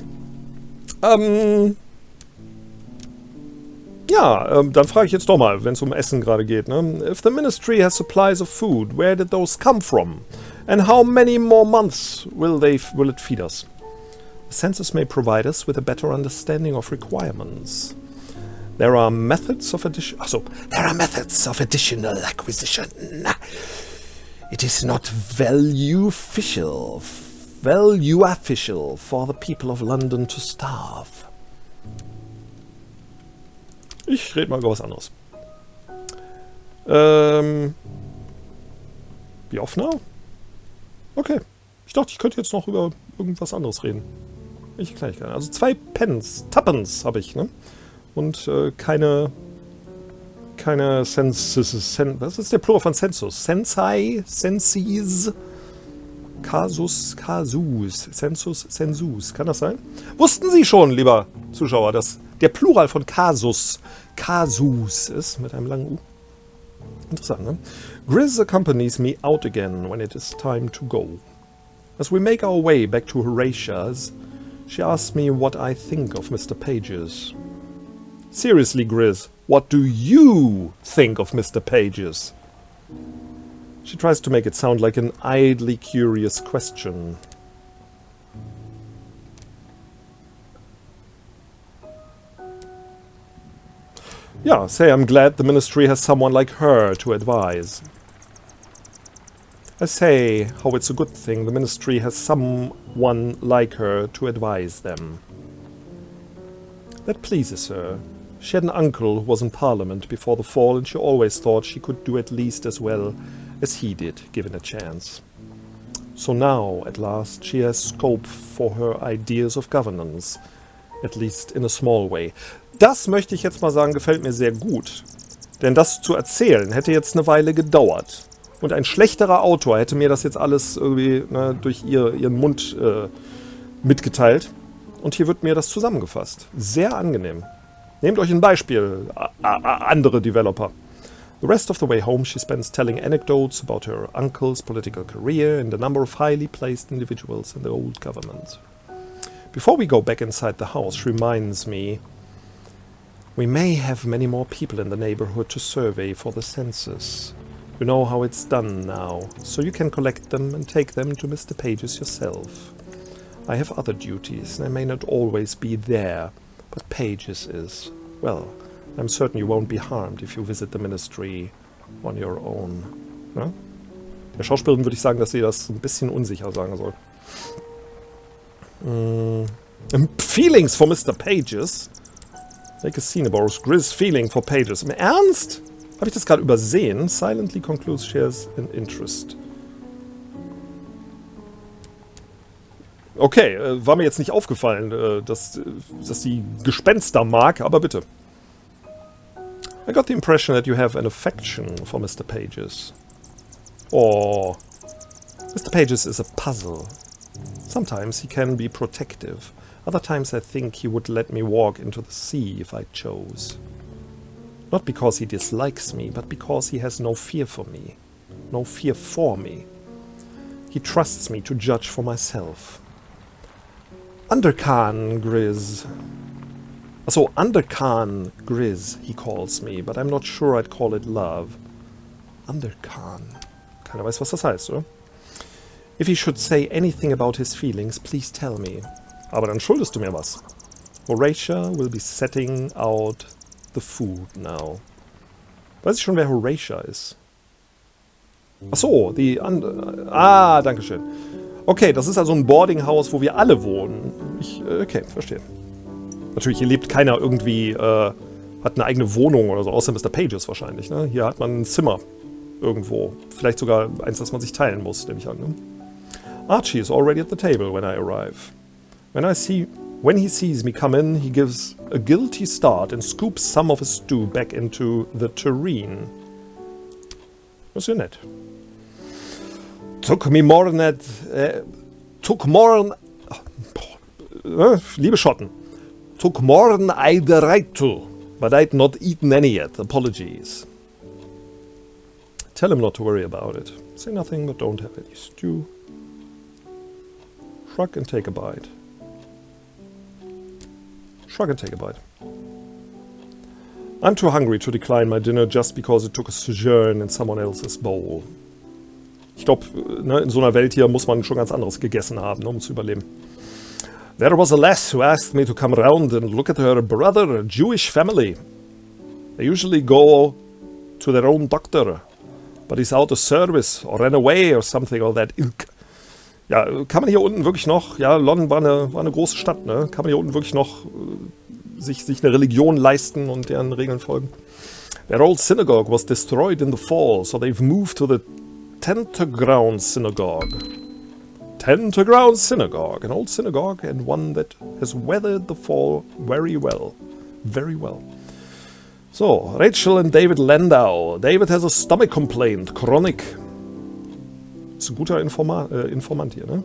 Ja, dann frage ich jetzt doch mal, wenn es um Essen gerade geht. Ne? If the ministry has supplies of food, where did those come from? And how many more months will it feed us? The census may provide us with a better understanding of requirements. There are methods of additional acquisition. It is not value official for the people of London to starve. Ich rede mal über was anderes. Be off now? Okay. Ich dachte, ich könnte jetzt noch über irgendwas anderes reden. Ich gleich gerne. Also 2 Tuppence habe ich, ne? Und keine Senses. Was ist der Plural von Sensus? Sensei, Sensis, Kasus, Sensus, Sensus. Kann das sein? Wussten Sie schon, lieber Zuschauer, dass der Plural von Kasus ist, mit einem langen U? Interessant, ne? Grizz accompanies me out again when it is time to go. As we make our way back to Horatia's, she asks me what I think of Mr. Pages. Seriously, Grizz, what do you think of Mr. Pages? She tries to make it sound like an idly curious question. Yeah, say I'm glad the ministry has someone like her to advise. I say how it's a good thing the ministry has someone like her to advise them. That pleases her. She had an uncle who was in Parliament before the fall, and she always thought she could do at least as well as he did, given a chance. So now, at last, she has scope for her ideas of governance, at least in a small way. Das möchte ich jetzt mal sagen, gefällt mir sehr gut. Denn das zu erzählen hätte jetzt eine Weile gedauert. Und ein schlechterer Autor hätte mir das jetzt alles irgendwie durch ihren Mund mitgeteilt. Und hier wird mir das zusammengefasst. Sehr angenehm. Nehmt euch ein Beispiel, andere Developer. The rest of the way home she spends telling anecdotes about her uncle's political career and the number of highly placed individuals in the old government. Before we go back inside the house, she reminds me we may have many more people in the neighborhood to survey for the census. You know how it's done now, so you can collect them and take them to Mr. Pages yourself. I have other duties, and I may not always be there, but Pages is. Well, I'm certain you won't be harmed if you visit the ministry on your own. Ja? Der Schauspielerin würde ich sagen, dass sie das ein bisschen unsicher sagen soll. Feelings for Mr. Pages? Make a scene about Grizz feeling for Pages. Im Ernst? Habe ich das gerade übersehen? Silently concludes she has an interest. Okay, war mir jetzt nicht aufgefallen, dass sie Gespenster mag, aber bitte. I got the impression that you have an affection for Mr. Pages. Oh, Mr. Pages is a puzzle. Sometimes he can be protective. Other times I think he would let me walk into the sea if I chose. Not because he dislikes me, but because he has no fear for me. No fear for me. He trusts me to judge for myself. Undercan Grizz. So, Undercan Grizz, he calls me, but I'm not sure I'd call it love. Undercan. Keiner weiß, was das heißt, oder? If he should say anything about his feelings, please tell me. Aber dann schuldest du mir was. Horatia will be setting out the food now. Weiß ich schon, wer Horatia ist? Achso, die andere. Ah, dankeschön. Okay, das ist also ein Boardinghaus, wo wir alle wohnen. Okay, verstehe. Natürlich, hier lebt keiner irgendwie, hat eine eigene Wohnung oder so, außer Mr. Pages wahrscheinlich. Ne? Hier hat man ein Zimmer irgendwo. Vielleicht sogar eins, das man sich teilen muss, nehme ich an. Ne? Archie is already at the table when I arrive. When he sees me come in, he gives a guilty start and scoops some of his stew back into the tureen. Das ist ja nett. Liebe Schotten, took more than I'd the right to, but I'd not eaten any yet. Apologies. Tell him not to worry about it. Say nothing, but don't have any stew. Shrug and take a bite. Shrug and take a bite. I'm too hungry to decline my dinner just because it took a sojourn in someone else's bowl. Ich glaube, ne, in so einer Welt hier muss man schon ganz anderes gegessen haben, ne, um zu überleben. There was a lass who asked me to come round and look at her brother, a Jewish family. They usually go to their own doctor, but he's out of service or ran away or something or that ilk. Ja, kann man hier unten wirklich noch, ja, London war eine große Stadt, ne? Kann man hier unten wirklich noch sich eine Religion leisten und deren Regeln folgen? Their old synagogue was destroyed in the fall, so they've moved to the Tenterground Synagogue. Tenterground Synagogue, an old synagogue and one that has weathered the fall very well. Very well. So, Rachel and David Landau. David has a stomach complaint, chronic. Ist ein guter Informant hier, ne?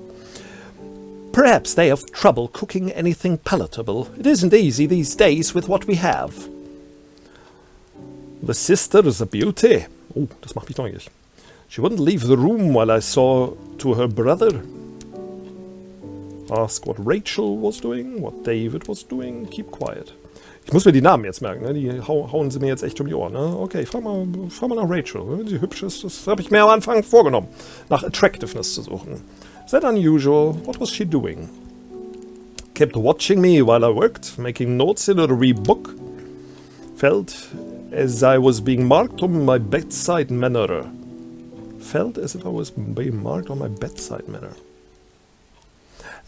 Perhaps they have trouble cooking anything palatable. It isn't easy these days with what we have. The sister is a beauty. Oh, das macht mich neugierig. She wouldn't leave the room while I saw to her brother. Ask what Rachel was doing, what David was doing. Keep quiet. Ich muss mir die Namen jetzt merken, ne? Die hauen sie mir jetzt echt um die Ohren. Ne? Okay, ich frag mal nach Rachel. Wenn sie hübsch ist, das habe ich mir am Anfang vorgenommen, nach Attractiveness zu suchen. Is that unusual? What was she doing? Kept watching me while I worked, making notes in a book. Felt as I was being marked on my bedside manner. Felt as if I was being marked on my bedside manner.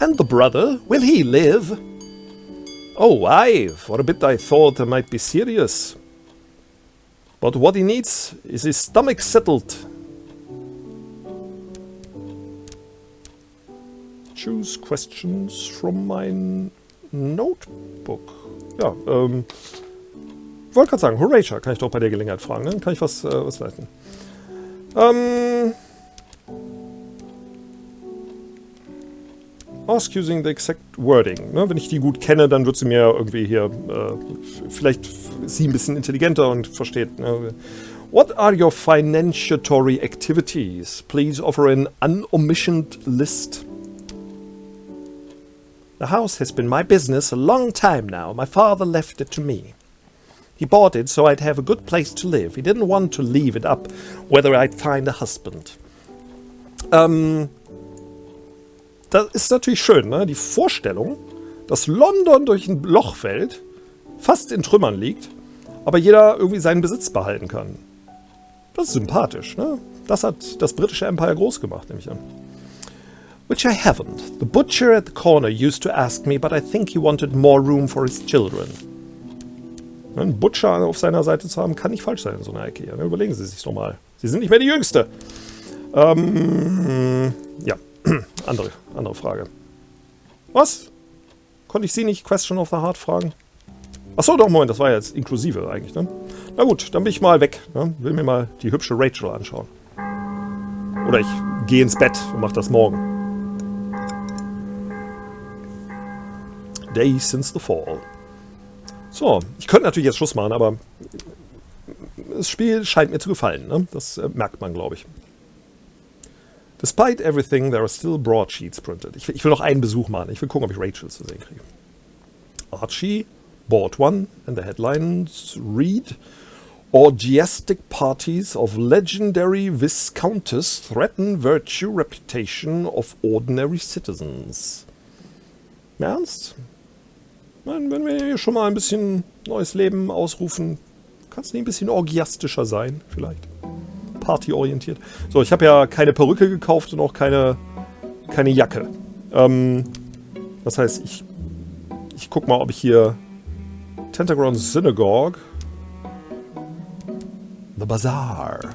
And the brother, will he live? Oh, aye, for a bit I thought I might be serious. But what he needs is his stomach settled. Choose questions from my notebook. Ja, wollte gerade sagen, Horatio kann ich doch bei der Gelegenheit fragen, ne? Kann ich was leisten. Ask using the exact wording. Ne? Wenn ich die gut kenne, dann wird sie mir irgendwie hier, vielleicht ist sie ein bisschen intelligenter und versteht. Ne? What are your financiatory activities? Please offer an unomissioned list. The house has been my business a long time now. My father left it to me. He bought it so I'd have a good place to live. He didn't want to leave it up whether I'd find a husband. Das ist natürlich schön, ne? Die Vorstellung, dass London durch ein Loch fällt, fast in Trümmern liegt, aber jeder irgendwie seinen Besitz behalten kann. Das ist sympathisch, ne? Das hat das britische Empire groß gemacht, nehme ich an. Which I haven't. The butcher at the corner used to ask me, but I think he wanted more room for his children. Einen Butcher auf seiner Seite zu haben, kann nicht falsch sein in so einer Ecke hier. Ne? Überlegen Sie sich nochmal. Sie sind nicht mehr die Jüngste. Ja, andere Frage. Was? Konnte ich Sie nicht Question of the Heart fragen? Achso, doch, Moment, das war ja jetzt inklusive eigentlich, ne? Na gut, dann bin ich mal weg. Ne? Will mir mal die hübsche Rachel anschauen. Oder ich gehe ins Bett und mache das morgen. Day since the fall. So, ich könnte natürlich jetzt Schluss machen, aber das Spiel scheint mir zu gefallen. Ne? Das merkt man, glaube ich. Despite everything, there are still broadsheets printed. Ich will noch einen Besuch machen. Ich will gucken, ob ich Rachel zu sehen kriege. Archie bought one, and the headlines read: Orgiastic parties of legendary viscountess threaten virtue reputation of ordinary citizens. Im Ernst? Wenn wir hier schon mal ein bisschen neues Leben ausrufen, kann es nicht ein bisschen orgiastischer sein, vielleicht? Partyorientiert. So, ich habe ja keine Perücke gekauft und auch keine Jacke. Das heißt, ich guck mal, ob ich hier Tenterground Synagogue, The Bazaar.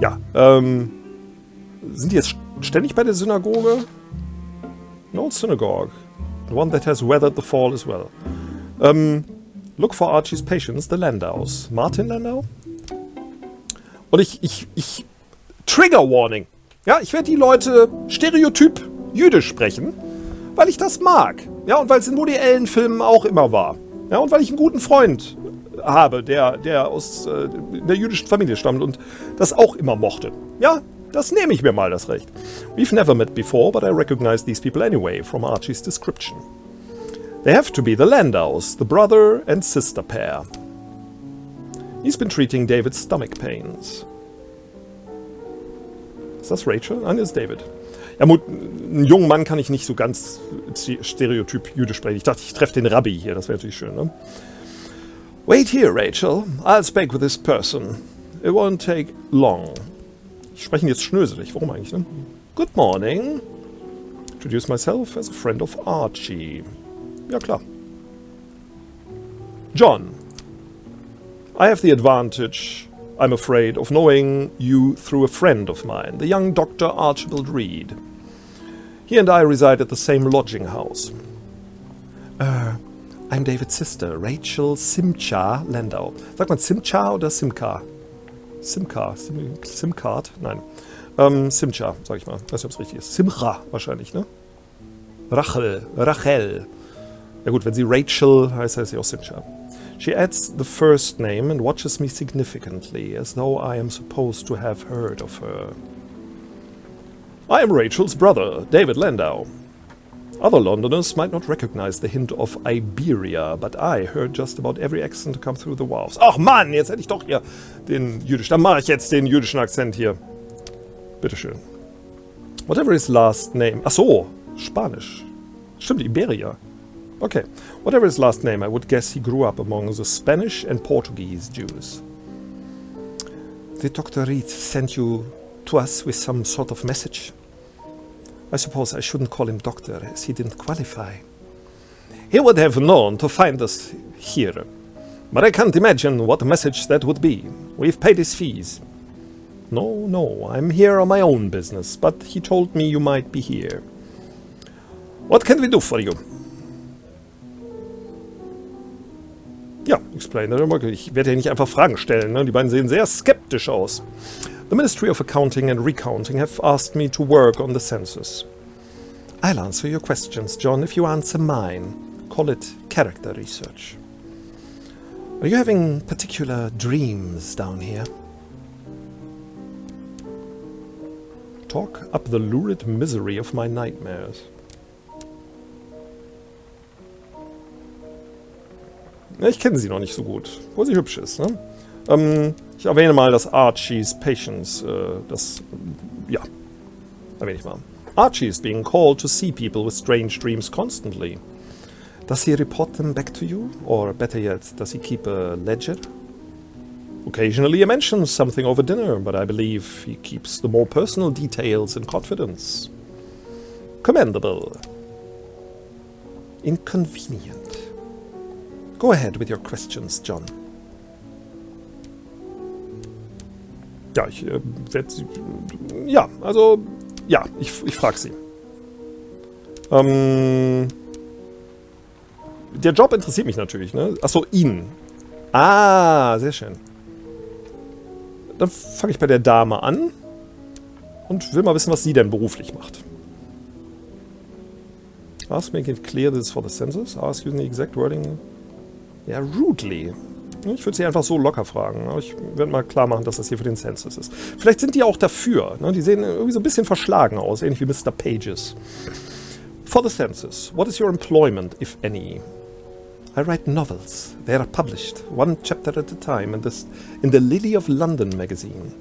Ja, sind die jetzt ständig bei der Synagoge? No synagogue. The one that has weathered the fall as well. Look for Archie's patients, the Landaus. Martin Landau? Und ich Trigger Warning. Ja, ich werde die Leute stereotyp jüdisch sprechen, weil ich das mag. Ja, und weil es in Woody Allen Filmen auch immer war. Ja, und weil ich einen guten Freund habe, der aus der jüdischen Familie stammt und das auch immer mochte. Ja, das nehme ich mir mal, das Recht. We've never met before, but I recognize these people anyway from Archie's description. They have to be the Landaus, the brother and sister pair. He's been treating David's stomach pains. Ist das Rachel? Nein, das ist David. Ja, einen jungen Mann kann ich nicht so ganz stereotyp jüdisch sprechen. Ich dachte, ich treffe den Rabbi hier, das wäre natürlich schön, ne? Wait here, Rachel. I'll speak with this person. It won't take long. Ich spreche ihn jetzt schnöselig. Warum eigentlich, ne? Good morning. Introduce myself as a friend of Archie. Ja, klar. John. I have the advantage, I'm afraid, of knowing you through a friend of mine, the young Dr. Archibald Reed. He and I reside at the same lodging house. I'm David's sister, Rachel Simcha Landau. Sagt man Simcha oder Simka? Simka, Simcard? Nein. Simcha, sag ich mal. Weiß nicht, ob es richtig ist. Simcha wahrscheinlich, ne? Rachel. Ja gut, wenn sie Rachel heißt, heißt sie auch Simcha. She adds the first name and watches me significantly, as though I am supposed to have heard of her. I am Rachel's brother, David Landau. Other Londoners might not recognize the hint of Iberia, but I heard just about every accent come through the wharves. Ach Mann, jetzt hätte ich doch hier den jüdischen. Dann mache ich jetzt den jüdischen Akzent hier. Bitteschön. Whatever his last name. Ach so, Spanisch. Stimmt, Iberia. Okay. Whatever his last name, I would guess he grew up among the Spanish and Portuguese Jews. Did Dr. Reed send you to us with some sort of message? I suppose I shouldn't call him doctor, as he didn't qualify. He would have known to find us here. But I can't imagine what message that would be. We've paid his fees. No, I'm here on my own business, but he told me you might be here. What can we do for you? Ja, explain. Ich werde hier nicht einfach Fragen stellen, ne? Die beiden sehen sehr skeptisch aus. The Ministry of Accounting and Recounting have asked me to work on the census. I'll answer your questions, John, if you answer mine. Call it character research. Are you having particular dreams down here? Talk up the lurid misery of my nightmares. Ja, ich kenne sie noch nicht so gut, obwohl sie hübsch ist, ne? Ich erwähne mal das Archie's Patience, erwähne ich mal. Archie is being called to see people with strange dreams constantly. Does he report them back to you? Or better yet, does he keep a ledger? Occasionally he mentions something over dinner, but I believe he keeps the more personal details in confidence. Commendable. Inconvenient. Go ahead with your questions, John. Ja, ich werde sie... Ja, also... Ja, ich frage sie. Der Job interessiert mich natürlich, ne? Achso, ihn. Ah, sehr schön. Dann fange ich bei der Dame an und will mal wissen, was sie denn beruflich macht. Ask me to clear this for the census. Ask using the exact wording. Ja, rudely. Ich würde sie einfach so locker fragen. Aber ich werde mal klar machen, dass das hier für den Census ist. Vielleicht sind die auch dafür. Ne? Die sehen irgendwie so ein bisschen verschlagen aus, ähnlich wie Mr. Pages. For the census, what is your employment, if any? I write novels. They are published, one chapter at a time, in the Lily of London magazine.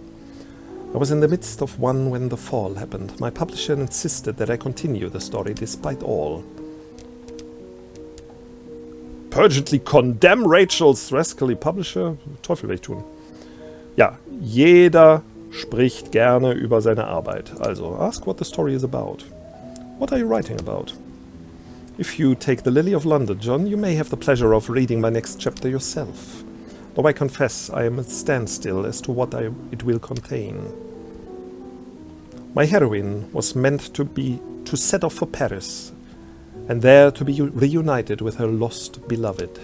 I was in the midst of one when the fall happened. My publisher insisted that I continue the story despite all. Purgently condemn Rachel's rascally publisher? Teufel will ich tun. Ja, jeder spricht gerne über seine Arbeit. Also, ask what the story is about. What are you writing about? If you take the Lily of London, John, you may have the pleasure of reading my next chapter yourself. Though I confess I am at standstill as to what it will contain. My heroine was meant to set off for Paris, and there to be reunited with her lost beloved.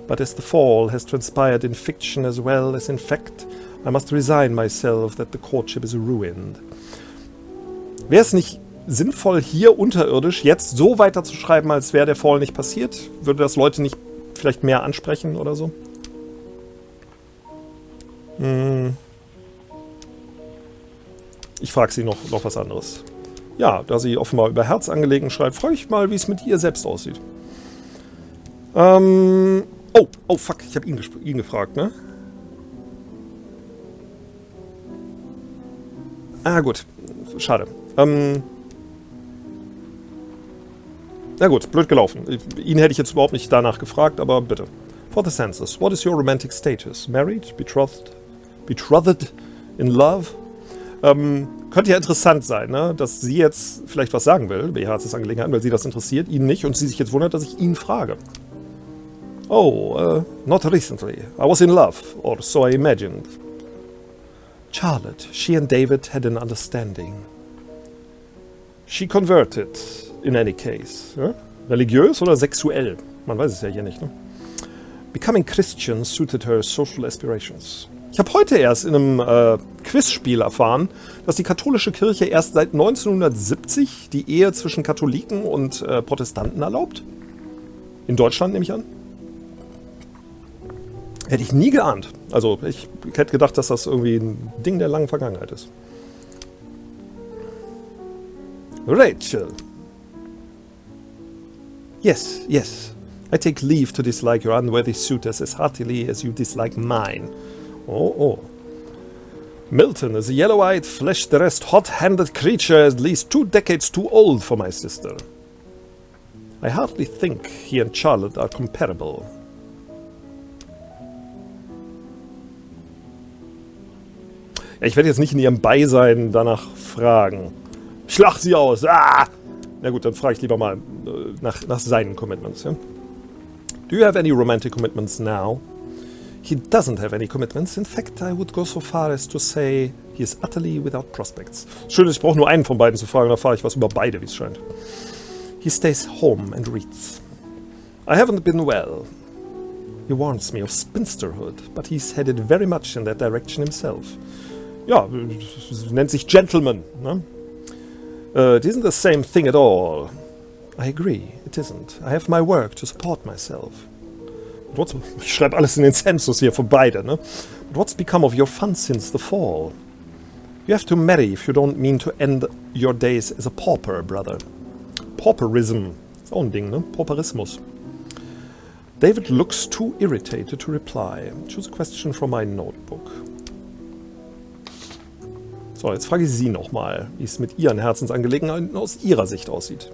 But as the fall has transpired in fiction as well as in fact, I must resign myself that the courtship is ruined. Wäre es nicht sinnvoll, hier unterirdisch jetzt so weiterzuschreiben, als wäre der Fall nicht passiert? Würde das Leute nicht vielleicht mehr ansprechen oder so? Ich frage sie noch was anderes. Ja, da sie offenbar über Herzangelegenheiten schreibt, frage ich mal, wie es mit ihr selbst aussieht. Oh, fuck, ich habe ihn gefragt, ne? Ah, gut, schade. Na gut, blöd gelaufen. Ihn hätte ich jetzt überhaupt nicht danach gefragt, aber bitte. For the census, what is your romantic status? Married? Betrothed? In love? Könnte ja interessant sein, ne? Dass sie jetzt vielleicht was sagen will über ihre Herzensangelegenheiten, weil sie das interessiert, ihn nicht, und sie sich jetzt wundert, dass ich ihn frage. Oh, not recently. I was in love, or so I imagined. Charlotte, she and David had an understanding. She converted, in any case. Ja? Religiös oder sexuell? Man weiß es ja hier nicht, ne? Becoming Christian suited her social aspirations. Ich habe heute erst in einem Quizspiel erfahren, dass die katholische Kirche erst seit 1970 die Ehe zwischen Katholiken und Protestanten erlaubt. In Deutschland nehme ich an. Hätte ich nie geahnt. Also ich hätte gedacht, dass das irgendwie ein Ding der langen Vergangenheit ist. Rachel. Yes, yes. I take leave to dislike your unworthy suitors as heartily as you dislike mine. Oh, oh. Milton is a yellow-eyed, flesh-dressed, hot-handed creature at least 2 decades too old for my sister. I hardly think he and Charlotte are comparable. Ja, ich werde jetzt nicht in ihrem Beisein danach fragen. Schlag sie aus! Ah! Na gut, dann frage ich lieber mal nach seinen Commitments. Ja? Do you have any romantic commitments now? He doesn't have any commitments. In fact, I would go so far as to say he is utterly without prospects. Schön, ich brauche nur einen von beiden zu fragen, da fahre ich was über beide, wie es scheint. He stays home and reads. I haven't been well. He warns me of spinsterhood, but he's headed very much in that direction himself. Ja, nennt sich Gentleman. Ne? It isn't the same thing at all. I agree, it isn't. I have my work to support myself. Ich schreibe alles in den Census hier für beide. Ne? But what's become of your fun since the fall? You have to marry if you don't mean to end your days as a pauper, brother. Pauperism. Ist auch ein Ding, ne? Pauperismus. David looks too irritated to reply. Choose a question from my notebook. So, jetzt frage ich Sie nochmal, wie es mit Ihren Herzensangelegenheiten aus Ihrer Sicht aussieht.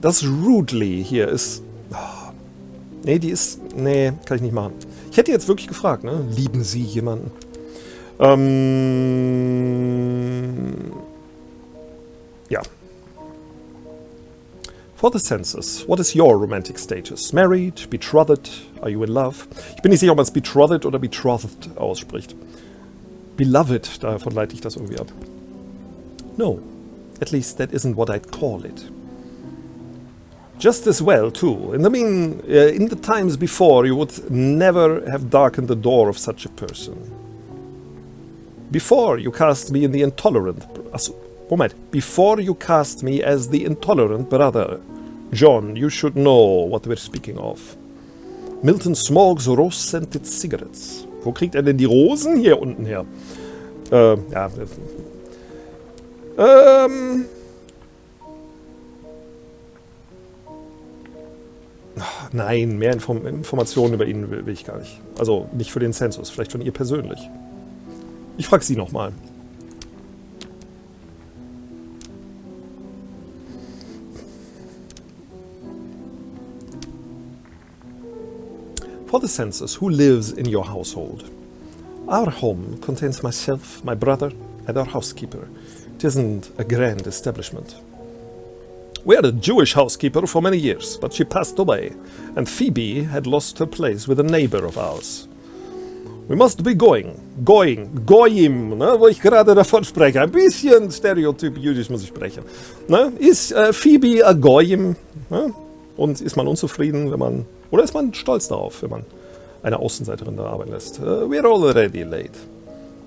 Das Rudely hier ist... Oh, nee, die ist... Nee, kann ich nicht machen. Ich hätte jetzt wirklich gefragt, ne? Lieben Sie jemanden? Ja. For the census, what is your romantic status? Married? Betrothed? Are you in love? Ich bin nicht sicher, ob man es betrothed oder betrothed ausspricht. Beloved, davon leite ich das irgendwie ab. No, at least that isn't what I'd call it. Just as well, too. In the times before, you would never have darkened the door of such a person. Before you cast me in the intolerant... Moment. Before you cast me as the intolerant brother. John, you should know what we're speaking of. Milton smokes rose-scented cigarettes. Wo kriegt er denn die Rosen? Hier unten her. Ja. Nein, mehr Informationen über ihn will ich gar nicht. Also nicht für den Census, vielleicht von ihr persönlich. Ich frage Sie nochmal. For the census, who lives in your household? Our home contains myself, my brother, and our housekeeper. It isn't a grand establishment. We had a Jewish housekeeper for many years, but she passed away, and Phoebe had lost her place with a neighbor of ours. We must be goyim, ne, wo ich gerade davon spreche. Ein bisschen Stereotyp jüdisch muss ich sprechen. Ne? Ist Phoebe a goyim? Ne? Und ist man unzufrieden, wenn man... Oder ist man stolz darauf, wenn man eine Außenseiterin da arbeiten lässt? We're already late.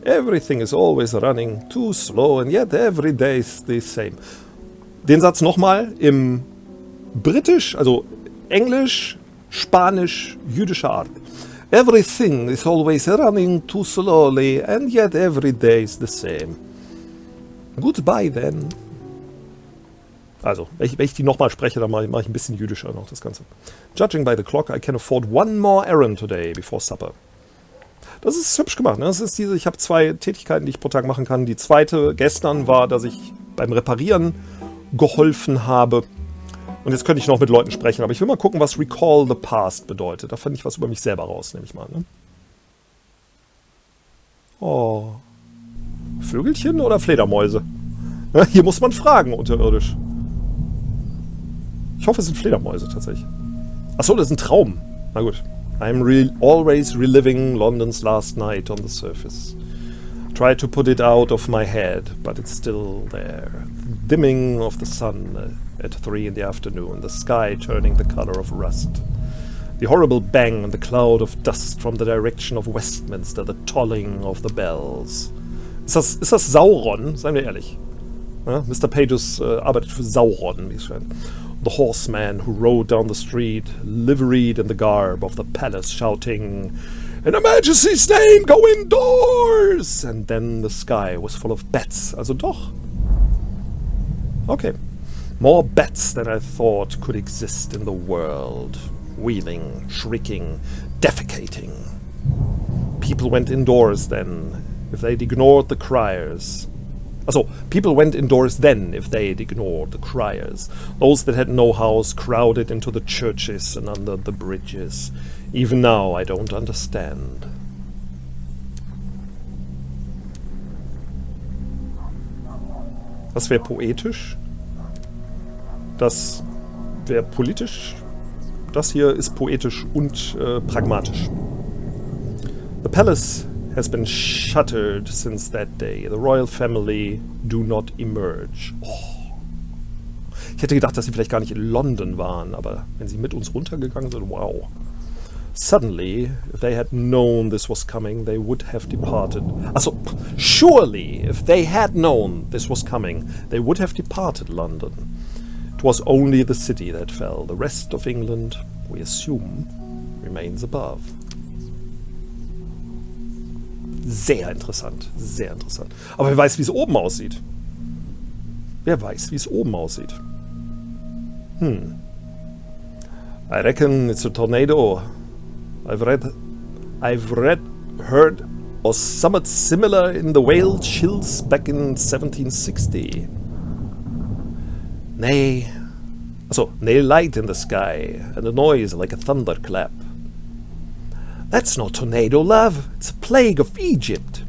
Everything is always running too slow, and yet every day is the same. Den Satz nochmal im Britisch, also Englisch, Spanisch, jüdischer Art. Everything is always running too slowly, and yet every day is the same. Goodbye then. Also, wenn ich die nochmal spreche, dann mache ich ein bisschen jüdischer noch das Ganze. Judging by the clock, I can afford one more errand today before supper. Das ist hübsch gemacht. Ne? Das ist ich habe 2 Tätigkeiten, die ich pro Tag machen kann. Die zweite gestern war, dass ich beim Reparieren geholfen habe. Und jetzt könnte ich noch mit Leuten sprechen. Aber ich will mal gucken, was Recall the Past bedeutet. Da fand ich was über mich selber raus, nehme ich mal. Ne? Oh. Vögelchen oder Fledermäuse? Ja, hier muss man fragen, unterirdisch. Ich hoffe, es sind Fledermäuse tatsächlich. Achso, das ist ein Traum. Na gut. I'm always reliving London's last night on the surface. Try to put it out of my head, but it's still there. Dimming of the sun at 3 in the afternoon, the sky turning the color of rust. The horrible bang and the cloud of dust from the direction of Westminster, the tolling of the bells. Ist das Sauron? Seien wir ehrlich. Ja, Mr. Pages arbeitet für Sauron, wie es scheint. The horseman who rode down the street, liveried in the garb of the palace, shouting, "In Her Majesty's name, go indoors!" And then the sky was full of bats. Also doch. Okay. More bats than I thought could exist in the world. Wheeling, shrieking, defecating. People went indoors then, if they'd ignored the criers. Also, people went indoors then if they'd ignored the criers. Those that had no house crowded into the churches and under the bridges. Even now I don't understand. Das wäre poetisch. Das wäre politisch. Das hier ist poetisch und pragmatisch. The palace has been shuttered since that day. The royal family do not emerge. Oh. Ich hätte gedacht, dass sie vielleicht gar nicht in London waren, aber wenn sie mit uns runtergegangen sind, wow. Suddenly, if they had known this was coming, they would have departed. Also, surely, if they had known this was coming, they would have departed London. It was only the city that fell. The rest of England, we assume, remains above. Sehr interessant, sehr interessant. Aber wer weiß, wie es oben aussieht? Wer weiß, wie es oben aussieht? I reckon it's a tornado. Heard of something similar in the whale chills back in 1760. Nay, light in the sky, and a noise like a thunderclap. That's not tornado, love. It's a plague of Egypt.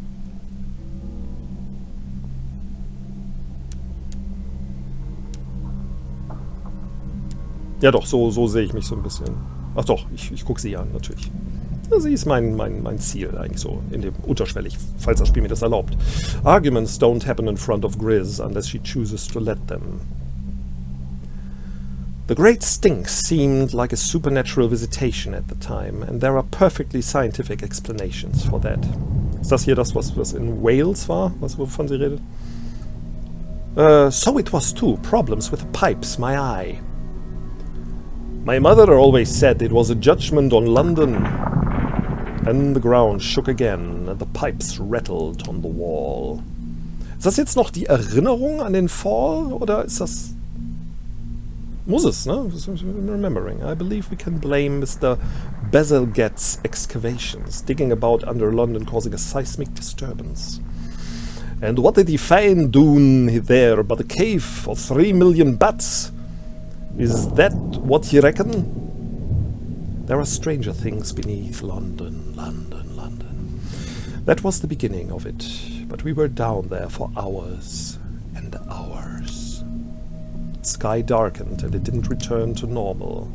Ja doch, so sehe ich mich so ein bisschen. Ach doch, ich gucke sie an, natürlich. Ja, sie ist mein Ziel eigentlich so, in dem unterschwellig, falls das Spiel mir das erlaubt. Arguments don't happen in front of Grizz unless she chooses to let them. The great stink seemed like a supernatural visitation at the time, and there are perfectly scientific explanations for that. Ist das hier das, was in Wales war, wovon sie redet? So it was too. Problems with the pipes, my eye. My mother always said it was a judgment on London. Then the ground shook again, and the pipes rattled on the wall. Ist das jetzt noch die Erinnerung an den Fall, oder ist das... Muss es, ne? Remembering. I believe we can blame Mr. Bazalgette's excavations, digging about under London, causing a seismic disturbance. And what did he find down there but a cave of 3 million bats? Is that what you reckon? There are stranger things beneath London. That was the beginning of it, but we were down there for hours and hours. The sky darkened and it didn't return to normal.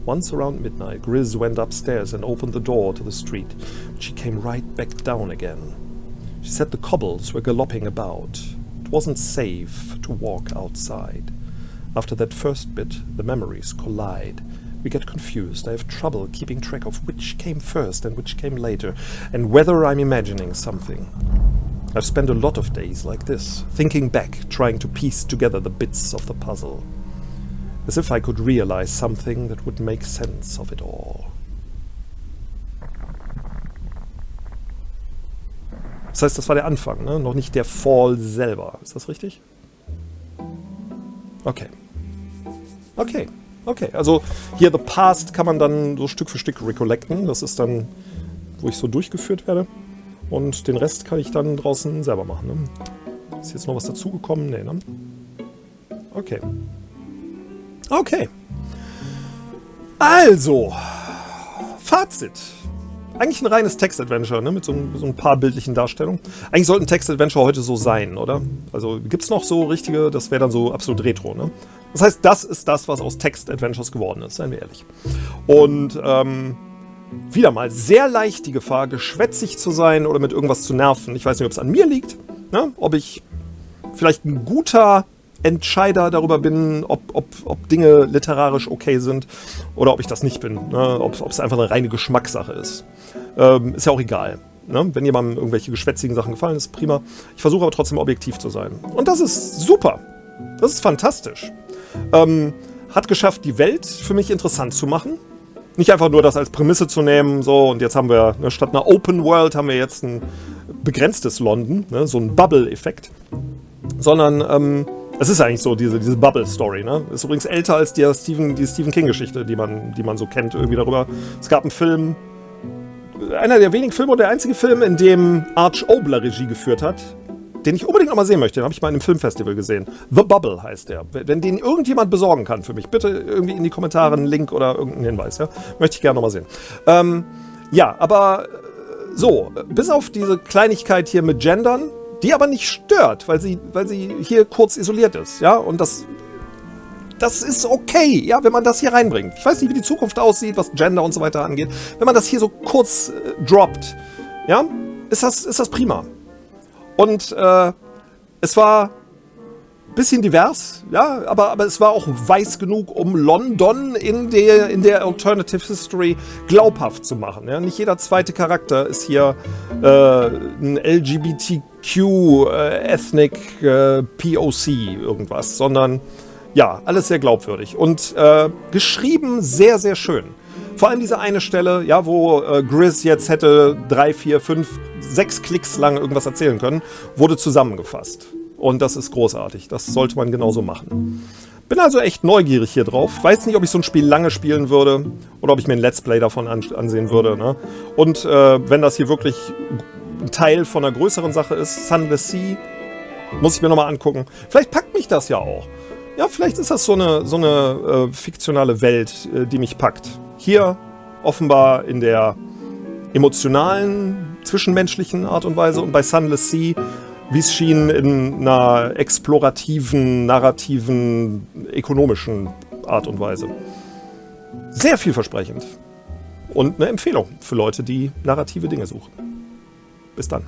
Once around midnight, Grizz went upstairs and opened the door to the street, but she came right back down again. She said the cobbles were galloping about. It wasn't safe to walk outside. After that first bit, the memories collide. We get confused. I have trouble keeping track of which came first and which came later, and whether I'm imagining something. I've spent a lot of days like this, thinking back, trying to piece together the bits of the puzzle. As if I could realize something that would make sense of it all. Das heißt, das war der Anfang, ne? Noch nicht der Fall selber. Ist das richtig? Okay. Okay, also hier The Past kann man dann so Stück für Stück recollecten. Das ist dann, wo ich so durchgeführt werde. Und den Rest kann ich dann draußen selber machen. Ne? Ist jetzt noch was dazugekommen? Nee, ne? Okay. Also, Fazit. Eigentlich ein reines Text-Adventure, ne? Mit so ein paar bildlichen Darstellungen. Eigentlich sollten Text-Adventure heute so sein, oder? Also gibt es noch so richtige, das wäre dann so absolut Retro, ne? Das heißt, das ist das, was aus Text-Adventures geworden ist, seien wir ehrlich. Und wieder mal sehr leicht die Gefahr, geschwätzig zu sein oder mit irgendwas zu nerven. Ich weiß nicht, ob es an mir liegt, ne? Ob ich vielleicht ein guter Entscheider darüber bin, ob Dinge literarisch okay sind oder ob ich das nicht bin. Ne? Ob es einfach eine reine Geschmackssache ist. Ist ja auch egal. Ne? Wenn jemandem irgendwelche geschwätzigen Sachen gefallen, ist prima. Ich versuche aber trotzdem objektiv zu sein. Und das ist super. Das ist fantastisch. Hat geschafft, die Welt für mich interessant zu machen. Nicht einfach nur das als Prämisse zu nehmen, so, und jetzt haben wir, ne, statt einer Open World haben wir jetzt ein begrenztes London, ne, so ein Bubble-Effekt. Sondern, es ist eigentlich so, diese Bubble-Story, ne? Ist übrigens älter als die Stephen King-Geschichte, die man so kennt, irgendwie darüber. Es gab einen Film, einer der wenigen Filme oder der einzige Film, in dem Arch Oboler Regie geführt hat, den ich unbedingt noch mal sehen möchte. Den habe ich mal in einem Filmfestival gesehen. The Bubble heißt der. Wenn den irgendjemand besorgen kann für mich, bitte irgendwie in die Kommentare einen Link oder irgendeinen Hinweis. Ja? Möchte ich gerne noch mal sehen. Ja, aber so, bis auf diese Kleinigkeit hier mit Gendern, die aber nicht stört, weil sie hier kurz isoliert ist. Ja? Und das ist okay, ja, wenn man das hier reinbringt. Ich weiß nicht, wie die Zukunft aussieht, was Gender und so weiter angeht. Wenn man das hier so kurz droppt, ja, ist das prima. Und es war ein bisschen divers, ja, aber es war auch weiß genug, um London in der Alternative History glaubhaft zu machen. Ja? Nicht jeder zweite Charakter ist hier ein LGBTQ, Ethnic, POC irgendwas, sondern ja, alles sehr glaubwürdig und geschrieben sehr, sehr schön. Vor allem diese eine Stelle, ja, wo Grizz jetzt hätte 3, 4, 5, 6 Klicks lang irgendwas erzählen können, wurde zusammengefasst. Und das ist großartig. Das sollte man genauso machen. Bin also echt neugierig hier drauf. Weiß nicht, ob ich so ein Spiel lange spielen würde oder ob ich mir ein Let's Play davon ansehen würde. Ne? Und wenn das hier wirklich ein Teil von einer größeren Sache ist, Sunless Sea, muss ich mir nochmal angucken. Vielleicht packt mich das ja auch. Ja, vielleicht ist das so eine fiktionale Welt, die mich packt. Hier offenbar in der emotionalen, zwischenmenschlichen Art und Weise und bei Sunless Sea, wie es schien, in einer explorativen, narrativen, ökonomischen Art und Weise. Sehr vielversprechend. Und eine Empfehlung für Leute, die narrative Dinge suchen. Bis dann.